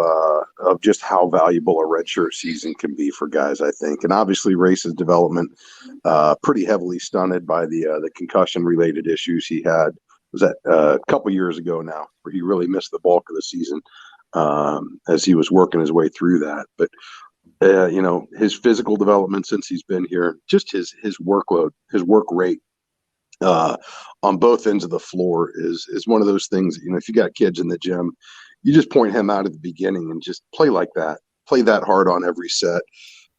just how valuable a redshirt season can be for guys, I think. And obviously Race's development pretty heavily stunted by the concussion related issues he had. Was that a couple years ago now, where he really missed the bulk of the season as he was working his way through that. But his physical development since he's been here, just his workload, his work rate on both ends of the floor is one of those things that, if you got kids in the gym, you just point him out at the beginning and just play like that, play that hard on every set,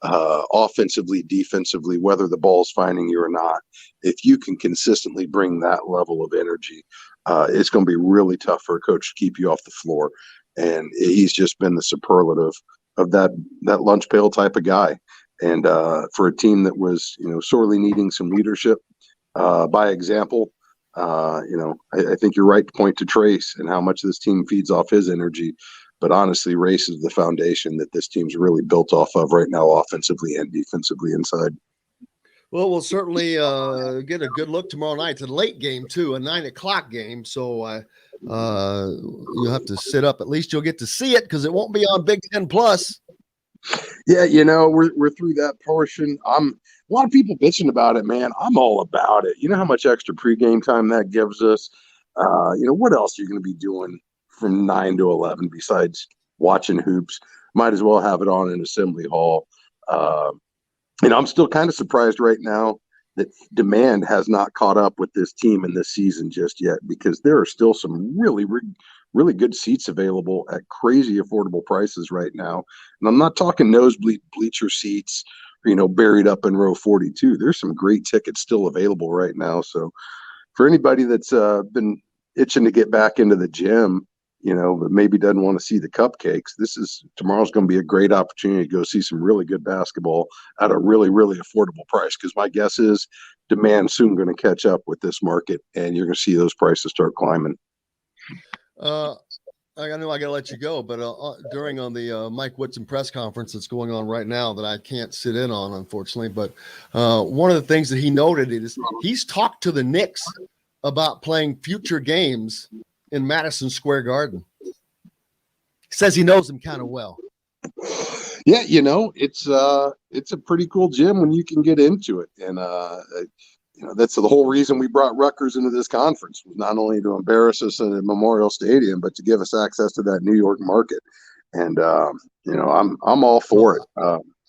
offensively, defensively, whether the ball's finding you or not. If you can consistently bring that level of energy, it's going to be really tough for a coach to keep you off the floor. And he's just been the superlative of that lunch pail type of guy. And for a team that was, sorely needing some leadership, by example, I think you're right to point to Trace and how much this team feeds off his energy. But honestly, Race is the foundation that this team's really built off of right now, offensively and defensively inside. Well, we'll certainly get a good look tomorrow night. It's a late game, too, a 9:00 game. So you'll have to sit up. At least you'll get to see it because it won't be on Big Ten Plus. Yeah, we're through that portion. A lot of people bitching about it, man. I'm all about it. You know how much extra pregame time that gives us? What else are you going to be doing from 9 to 11 besides watching hoops? Might as well have it on in Assembly Hall. I'm still kind of surprised right now that demand has not caught up with this team in this season just yet, because there are still some really, really good seats available at crazy affordable prices right now. And I'm not talking nosebleed bleacher seats, buried up in row 42. There's some great tickets still available right now. So for anybody that's been itching to get back into the gym, but maybe doesn't want to see the cupcakes. Tomorrow's going to be a great opportunity to go see some really good basketball at a really, really affordable price. Because my guess is demand soon going to catch up with this market, and you're going to see those prices start climbing. I know I got to let you go, but during on the Mike Woodson press conference that's going on right now that I can't sit in on, unfortunately, but one of the things that he noted is he's talked to the Knicks about playing future games in Madison Square Garden. He says he knows them kind of well. Yeah, it's a pretty cool gym when you can get into it, and that's the whole reason we brought Rutgers into this conference, was not only to embarrass us in Memorial Stadium, but to give us access to that New York market. And I'm all for it.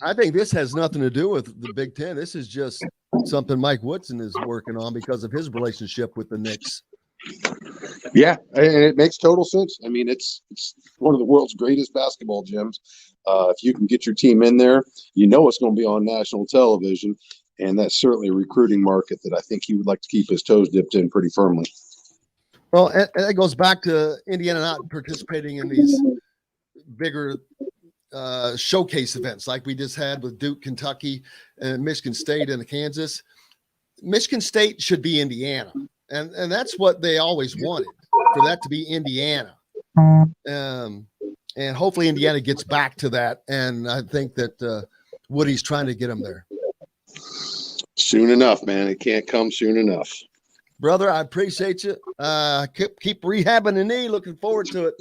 I think this has nothing to do with the Big Ten. This is just something Mike Woodson is working on because of his relationship with the Knicks. Yeah, and it makes total sense. I mean, it's one of the world's greatest basketball gyms. If you can get your team in there, it's going to be on national television. And that's certainly a recruiting market that I think he would like to keep his toes dipped in pretty firmly. Well, and it goes back to Indiana not participating in these bigger showcase events like we just had with Duke, Kentucky, and Michigan State and Kansas. Michigan State should be Indiana. And that's what they always wanted, for that to be Indiana. And hopefully Indiana gets back to that. And I think that Woody's trying to get them there. Soon enough, man. It can't come soon enough. Brother, I appreciate you. Keep rehabbing the knee. Looking forward to it.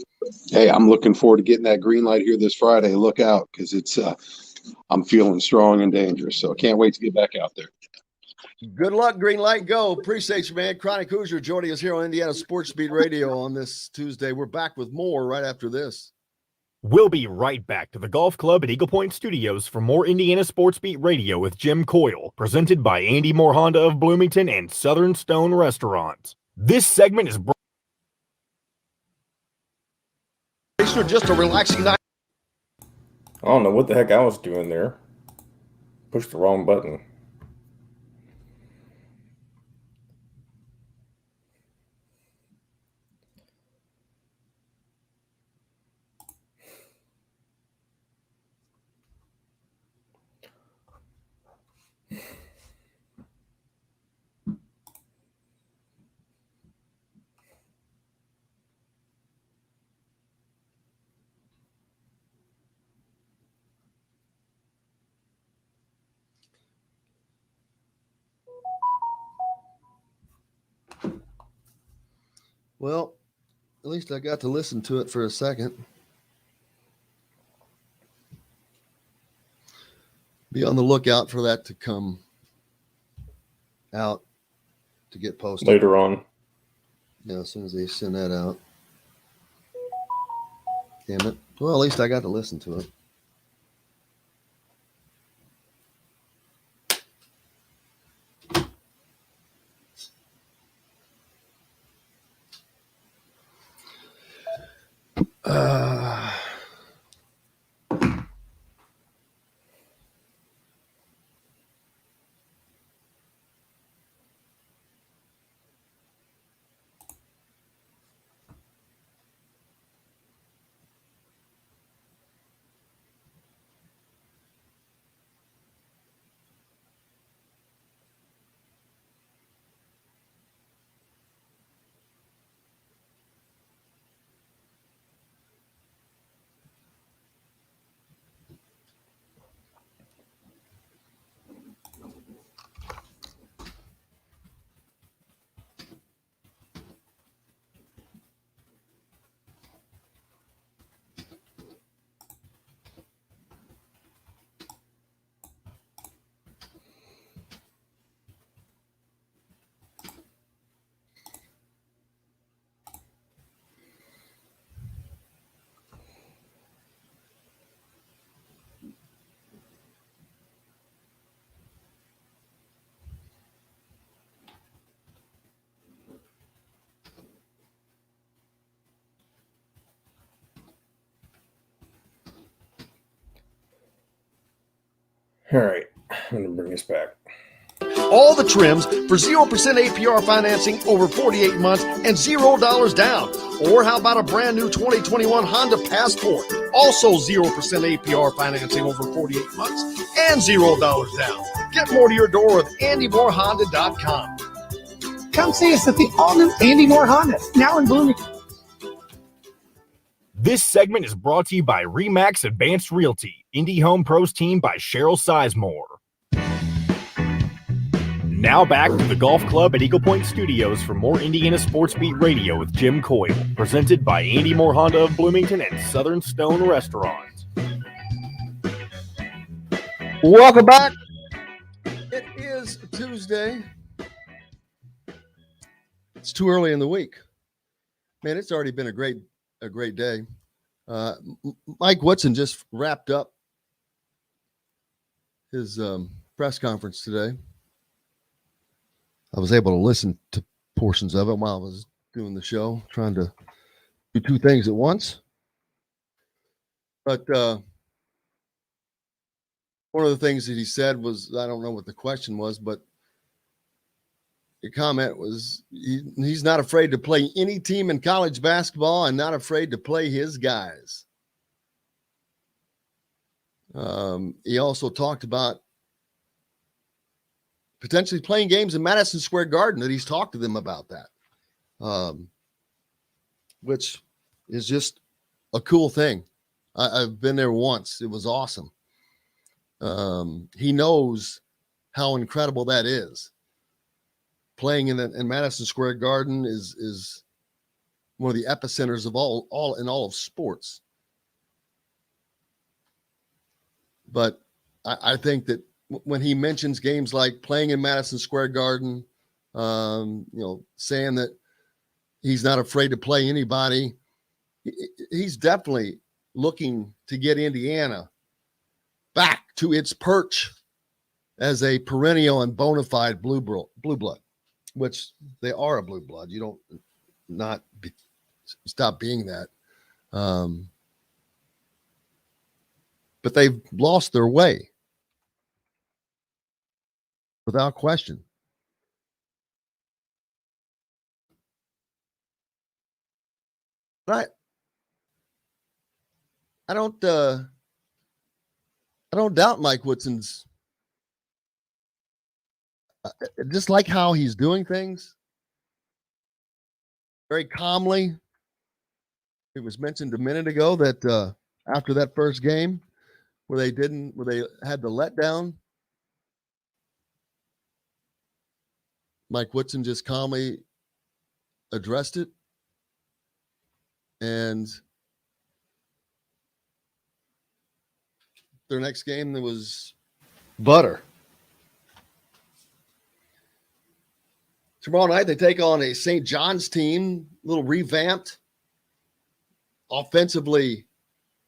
Hey, I'm looking forward to getting that green light here this Friday. Look out, because I'm feeling strong and dangerous. So I can't wait to get back out there. Good luck, green light, go. Appreciate you, man. Chronic Hoosier joining us here on Indiana Sports Beat Radio on this Tuesday. We're back with more right after this. We'll be right back to the Golf Club at Eagle Point Studios for more Indiana Sports Beat Radio with Jim Coyle, presented by Andy Moore Honda of Bloomington and Southern Stone Restaurant. This segment is just a relaxing night. I don't know what the heck I was doing there. Pushed the wrong button. Well, at least I got to listen to it for a second. Be on the lookout for that to come out to get posted later on. Yeah, as soon as they send that out. Damn it. Well, at least I got to listen to it. All right, I'm going to bring this back. all the trims for 0% APR financing over 48 months and $0 down. Or how about a brand new 2021 Honda Passport? Also 0% APR financing over 48 months and $0 down. Get more to your door with AndyMooreHonda.com. Come see us at the all-new Andy Moore Honda, now in Bloomington. This segment is brought to you by RE/MAX Advanced Realty, Indy Home Pros team by Cheryl Sizemore. Now back to the Golf Club at Eagle Point Studios for more Indiana Sports Beat Radio with Jim Coyle, presented by Andy Moore Honda of Bloomington and Southern Stone Restaurant. Welcome back. It is Tuesday. It's too early in the week. Man, it's already been a great day. Mike Woodson just wrapped up his press conference today. I was able to listen to portions of it while I was doing the show, trying to do two things at once. But one of the things that he said was, I don't know what the question was, but the comment was he's not afraid to play any team in college basketball and not afraid to play his guys. He also talked about potentially playing games in Madison Square Garden, that he's talked to them about that, which is just a cool thing. I've been there once. It was awesome. He knows how incredible that is. Playing in Madison Square Garden is one of the epicenters of all of sports. But I think that when he mentions games like playing in Madison Square Garden, saying that he's not afraid to play anybody, he's definitely looking to get Indiana back to its perch as a perennial and bona fide blue blood, which they are a blue blood. You don't stop being that. But they've lost their way. Without question. But I don't doubt Mike Woodson's just like how he's doing things very calmly. It was mentioned a minute ago that after that first game where they had the letdown, Mike Woodson just calmly addressed it. And their next game, there was butter. Tomorrow night, they take on a St. John's team, a little revamped. Offensively,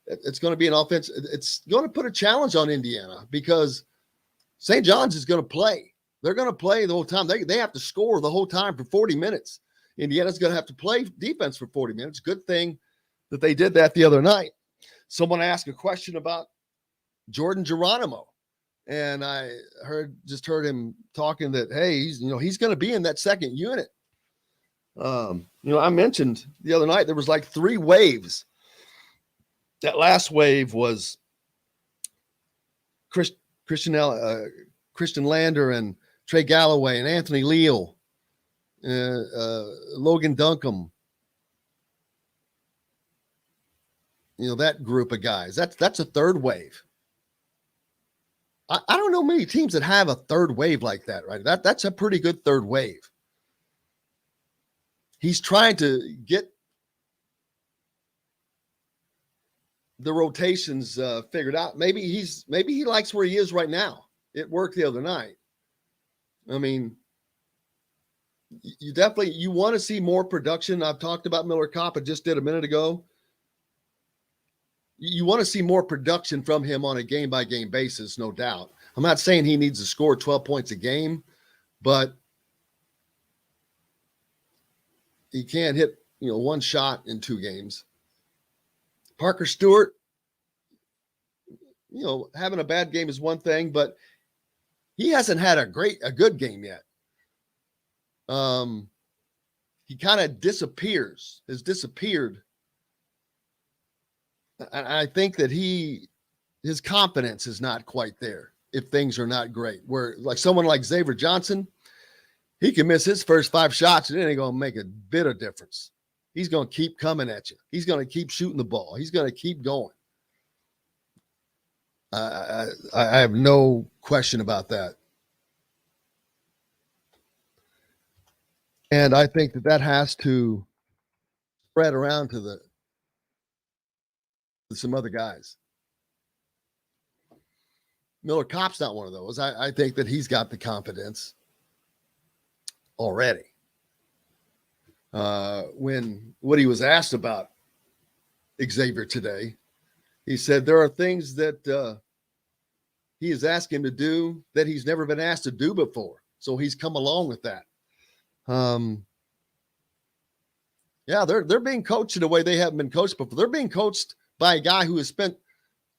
it's going to be an offense. It's going to put a challenge on Indiana because St. John's is going to play. They're going to play the whole time. They have to score the whole time for 40 minutes. Indiana's going to have to play defense for 40 minutes. Good thing that they did that the other night. Someone asked a question about Jordan Geronimo, and I heard him talking that, hey, he's going to be in that second unit. I mentioned the other night there was like 3 waves. That last wave was Christian Lander and Trey Galloway and Anthony Leal, Logan Duncombe. That group of guys. That's a third wave. I don't know many teams that have a third wave like that, right? That's a pretty good third wave. He's trying to get the rotations figured out. Maybe he likes where he is right now. It worked the other night. I mean, you want to see more production. I've talked about Miller Kopp. I just did a minute ago. You want to see more production from him on a game-by-game basis, no doubt. I'm not saying he needs to score 12 points a game, but he can't hit, one shot in 2 games. Parker Stewart, having a bad game is one thing, but he hasn't had a good game yet. He kind of has disappeared. And I think that his confidence is not quite there if things are not great. Where like someone like Xavier Johnson, he can miss his first 5 shots and it ain't going to make a bit of difference. He's going to keep coming at you. He's going to keep shooting the ball. He's going to keep going. I have no question about that. And I think that has to spread around to some other guys. Miller Kopp's not one of those. I think that he's got the confidence already. When Woody was asked about Xavier today, he said there are things that he is asking him to do that he's never been asked to do before. So he's come along with that. Yeah, they're being coached in a way they haven't been coached before. They're being coached by a guy who has spent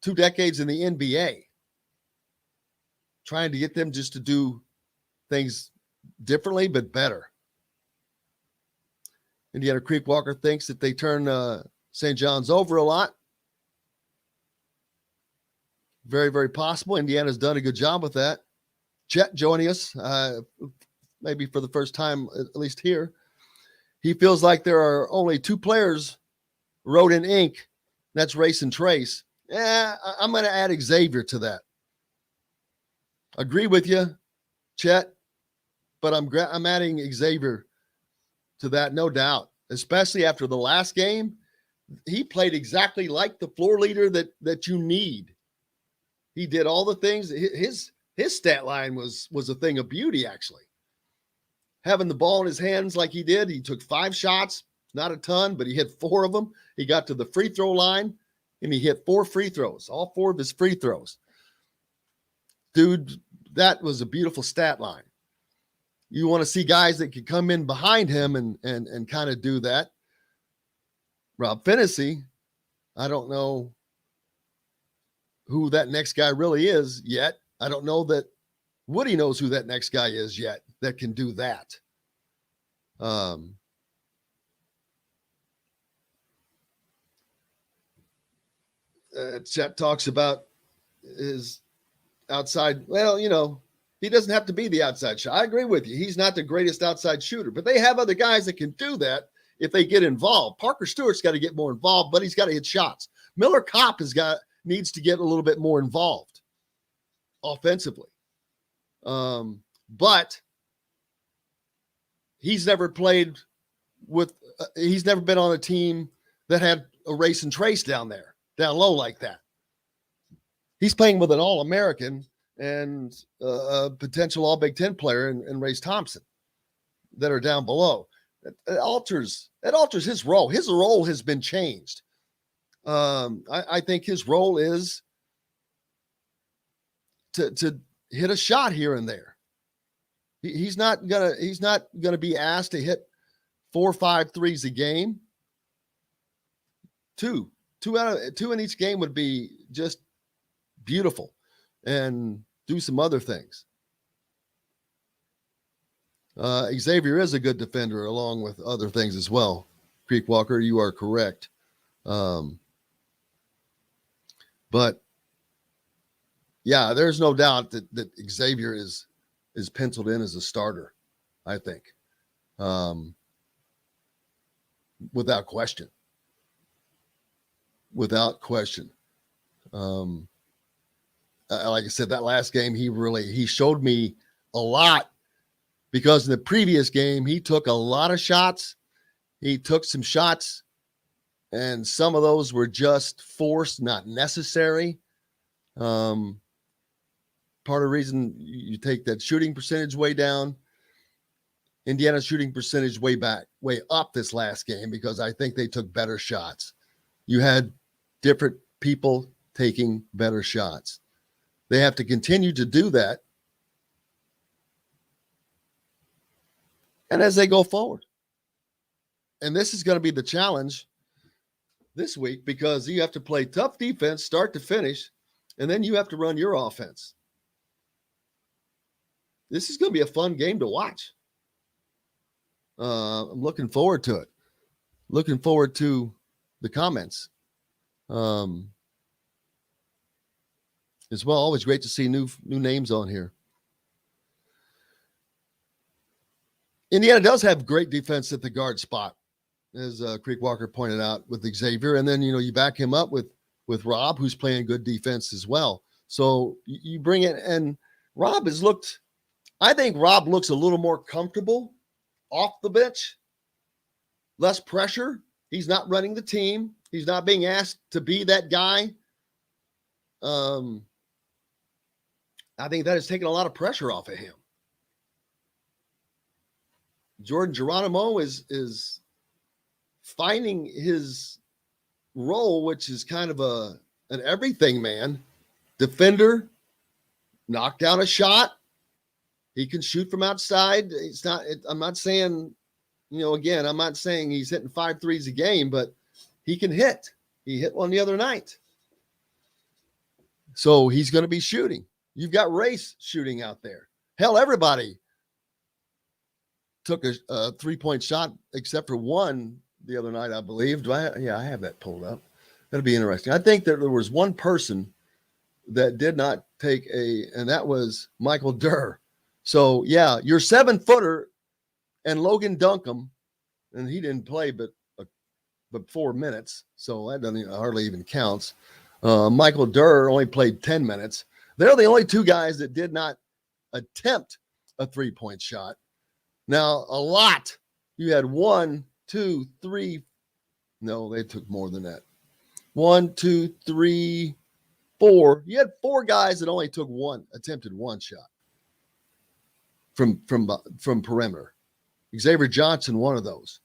2 decades in the NBA, trying to get them just to do things differently but better. Indiana Creek Walker thinks that they turn St. John's over a lot. Very, very possible. Indiana's done a good job with that. Chet joining us, maybe for the first time, at least here. He feels like there are only 2 players wrote in ink. That's Race and Trace. Yeah, I'm going to add Xavier to that. Agree with you, Chet, but I'm adding Xavier to that, no doubt. Especially after the last game, he played exactly like the floor leader that you need. He did all the things. His stat line was a thing of beauty, actually. Having the ball in his hands like he did, he took 5 shots, not a ton, but he hit 4 of them. He got to the free throw line, and he hit 4 free throws, all 4 of his free throws. Dude, that was a beautiful stat line. You want to see guys that can come in behind him and kind of do that. Rob Finnessy, I don't know who that next guy really is yet. I don't know that Woody knows who that next guy is yet that can do that. Chet talks about his outside. Well, he doesn't have to be the outside shot. I agree with you. He's not the greatest outside shooter, but they have other guys that can do that if they get involved. Parker Stewart's got to get more involved, but he's got to hit shots. Miller Kopp needs to get a little bit more involved offensively. But he's never played he's never been on a team that had a Race and Trace down low like that. He's playing with an All-American and a potential All-Big Ten player in Race Thompson that are down below. It alters his role. His role has been changed. I think his role is to hit a shot here and there. He's not gonna be asked to hit 4 or 5 threes a game. Two in each game would be just beautiful, and do some other things. Xavier is a good defender along with other things as well. Creek Walker, you are correct. But yeah, there's no doubt that Xavier is penciled in as a starter, I think. Without question. Without question. Like I said, that last game, he showed me a lot, because in the previous game, he took a lot of shots. He took some shots, and some of those were just forced, not necessary. Part of the reason you take that shooting percentage way down, Indiana's shooting percentage way up this last game, because I think they took better shots. You had different people taking better shots. They have to continue to do that. And as they go forward. And this is going to be the challenge this week, because you have to play tough defense, start to finish, and then you have to run your offense. this is going to be a fun game to watch. I'm looking forward to it. Looking forward to the comments. As well, always great to see new names on here. Indiana does have great defense at the guard spot, as Creek Walker pointed out with Xavier. And then, you back him up with Rob, who's playing good defense as well. So you bring it, and Rob I think Rob looks a little more comfortable off the bench, less pressure. He's not running the team. He's not being asked to be that guy. I think that has taken a lot of pressure off of him. Jordan Geronimo is finding his role, which is kind of an everything man. Defender, knock down a shot. He can shoot from outside. I'm not saying, again, I'm not saying he's hitting 5 threes a game, but he can hit. He hit one the other night. So he's going to be shooting. You've got Race shooting out there. Hell, everybody took a 3-point shot except for one the other night, I believe. I have that pulled up. That'll be interesting. I think that there was one person that did not take and that was Michael Durr. So, yeah, your 7-footer and Logan Duncombe, and he didn't play but 4 minutes, so that hardly even counts. Michael Durr only played 10 minutes. They're the only two guys that did not attempt a 3-point shot. Now, a lot. You had 1, 2, 3. No, they took more than that. 1, 2, 3, 4. You had 4 guys that only attempted one shot from perimeter. Xavier Johnson, one of those.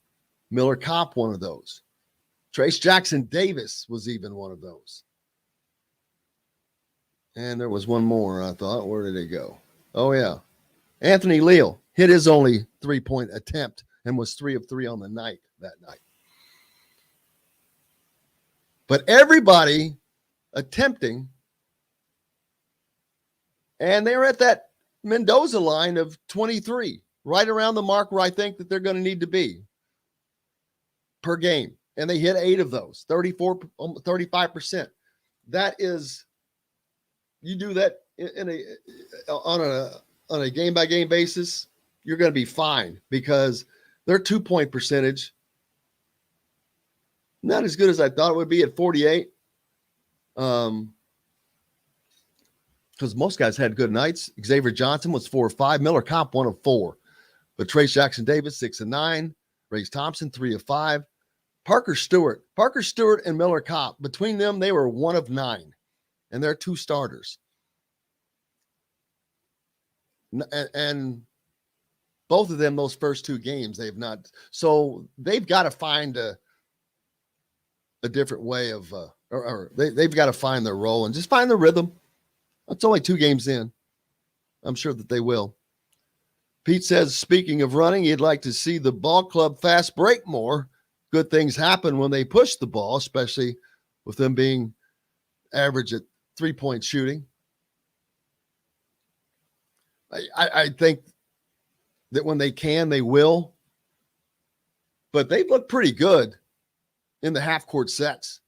Miller Kopp, one of those. Trace Jackson Davis was even one of those. And there was one more, I thought. Where did it go? Oh, yeah. Anthony Leal hit his only 3-point attempt and was 3 of 3 on the night that night. But everybody attempting, and they're at that Mendoza line of 23, right around the mark where I think that they're going to need to be per game. And they hit 8 of those, 35%. That is, you do that on a game-by-game basis, you're going to be fine because their 2-point percentage, not as good as I thought it would be at 48. Because most guys had good nights. Xavier Johnson was 4 of 5. Miller Kopp 1 of 4. But Trace Jackson Davis 6 of 9. Race Thompson 3 of 5. Parker Stewart and Miller Kopp, between them, they were 1 of 9. And they're 2 starters. And both of them, those first 2 games, they've not. So they've got to find a different way of, they've got to find their role and just find the rhythm. It's only 2 games in. I'm sure that they will. Pete says, speaking of running, he'd like to see the ball club fast break more. Good things happen when they push the ball, especially with them being average at 3-point shooting. I think that when they can, they will. But they've looked pretty good in the half-court sets.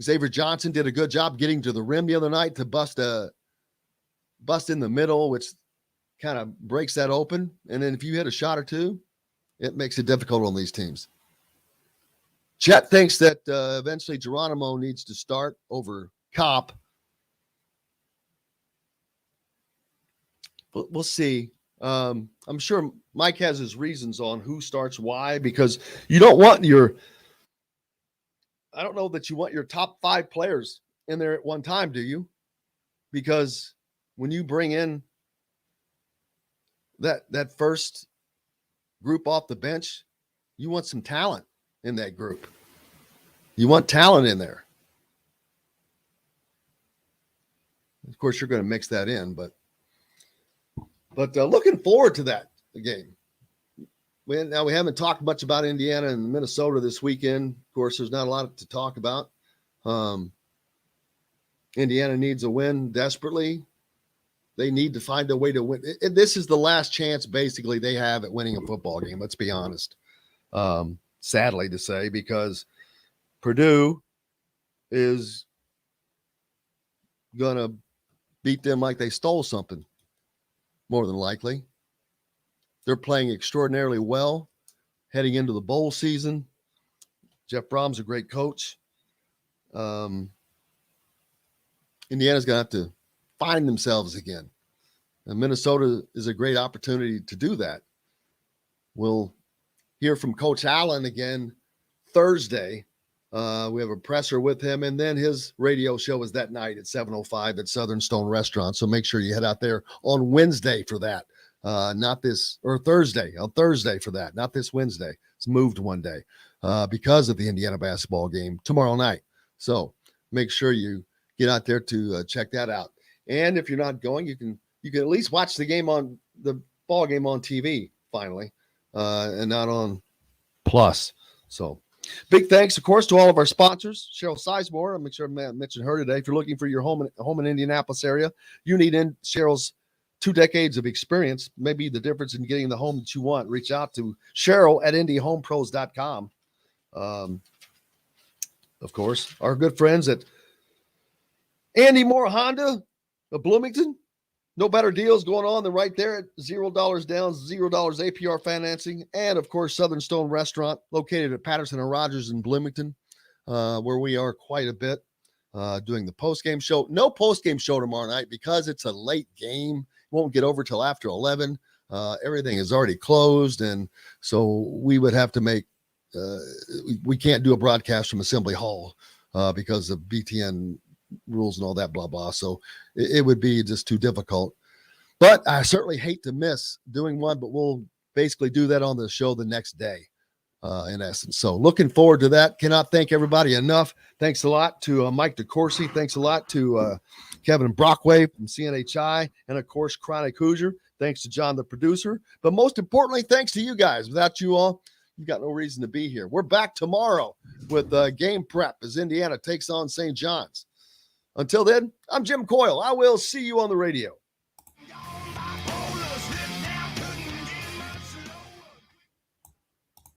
Xavier Johnson did a good job getting to the rim the other night to bust in the middle, which kind of breaks that open. And then if you hit a shot or two, it makes it difficult on these teams. Chet thinks that eventually Geronimo needs to start over Kopp. We'll see. I'm sure Mike has his reasons on who starts why, because you don't want I don't know that you want your top 5 players in there at one time, do you? Because when you bring in that first group off the bench, you want some talent in that group. You want talent in there. Of course, you're going to mix that in, but looking forward to that game. We haven't talked much about Indiana and Minnesota this weekend. Of course, there's not a lot to talk about. Indiana needs a win desperately. They need to find a way to win. This is the last chance, basically, they have at winning a football game. Let's be honest. Sadly to say, because Purdue is going to beat them like they stole something, more than likely. They're playing extraordinarily well heading into the bowl season. Jeff Brom's a great coach. Indiana's going to have to find themselves again. And Minnesota is a great opportunity to do that. We'll hear from Coach Allen again Thursday. We have a presser with him, and then his radio show is that night at 7:05 at Southern Stone Restaurant. So make sure you head out there on Wednesday for that. On Thursday for that, not this Wednesday. It's moved one day because of the Indiana basketball game tomorrow night. So make sure you get out there to check that out. And if you're not going, you can at least watch the ball game on TV finally, and not on Plus. So big thanks, of course, to all of our sponsors. Cheryl Sizemore, I'll make sure I mention her today. If you're looking for your home in Indianapolis area, you need Cheryl's 2 decades of experience, maybe the difference in getting the home that you want. Reach out to Cheryl at IndyHomePros.com. Of course, our good friends at Andy Moore Honda of Bloomington. No better deals going on than right there at $0 down, $0 APR financing. And, of course, Southern Stone Restaurant located at Patterson and Rogers in Bloomington, where we are quite a bit doing the postgame show. No postgame show tomorrow night because it's a late game. Won't get over till after 11. Everything is already closed, and so we would have to make we can't do a broadcast from Assembly Hall because of BTN rules and all that blah blah. So it would be just too difficult. But I certainly hate to miss doing one, but we'll basically do that on the show the next day, in essence. So looking forward to that. Cannot thank everybody enough. Thanks a lot to Mike DeCourcy. Thanks a lot to Kevin Brockway from CNHI, and of course, Chronic Hoosier. Thanks to John, the producer. But most importantly, thanks to you guys. Without you all, you've got no reason to be here. We're back tomorrow with game prep as Indiana takes on St. John's. Until then, I'm Jim Coyle. I will see you on the radio.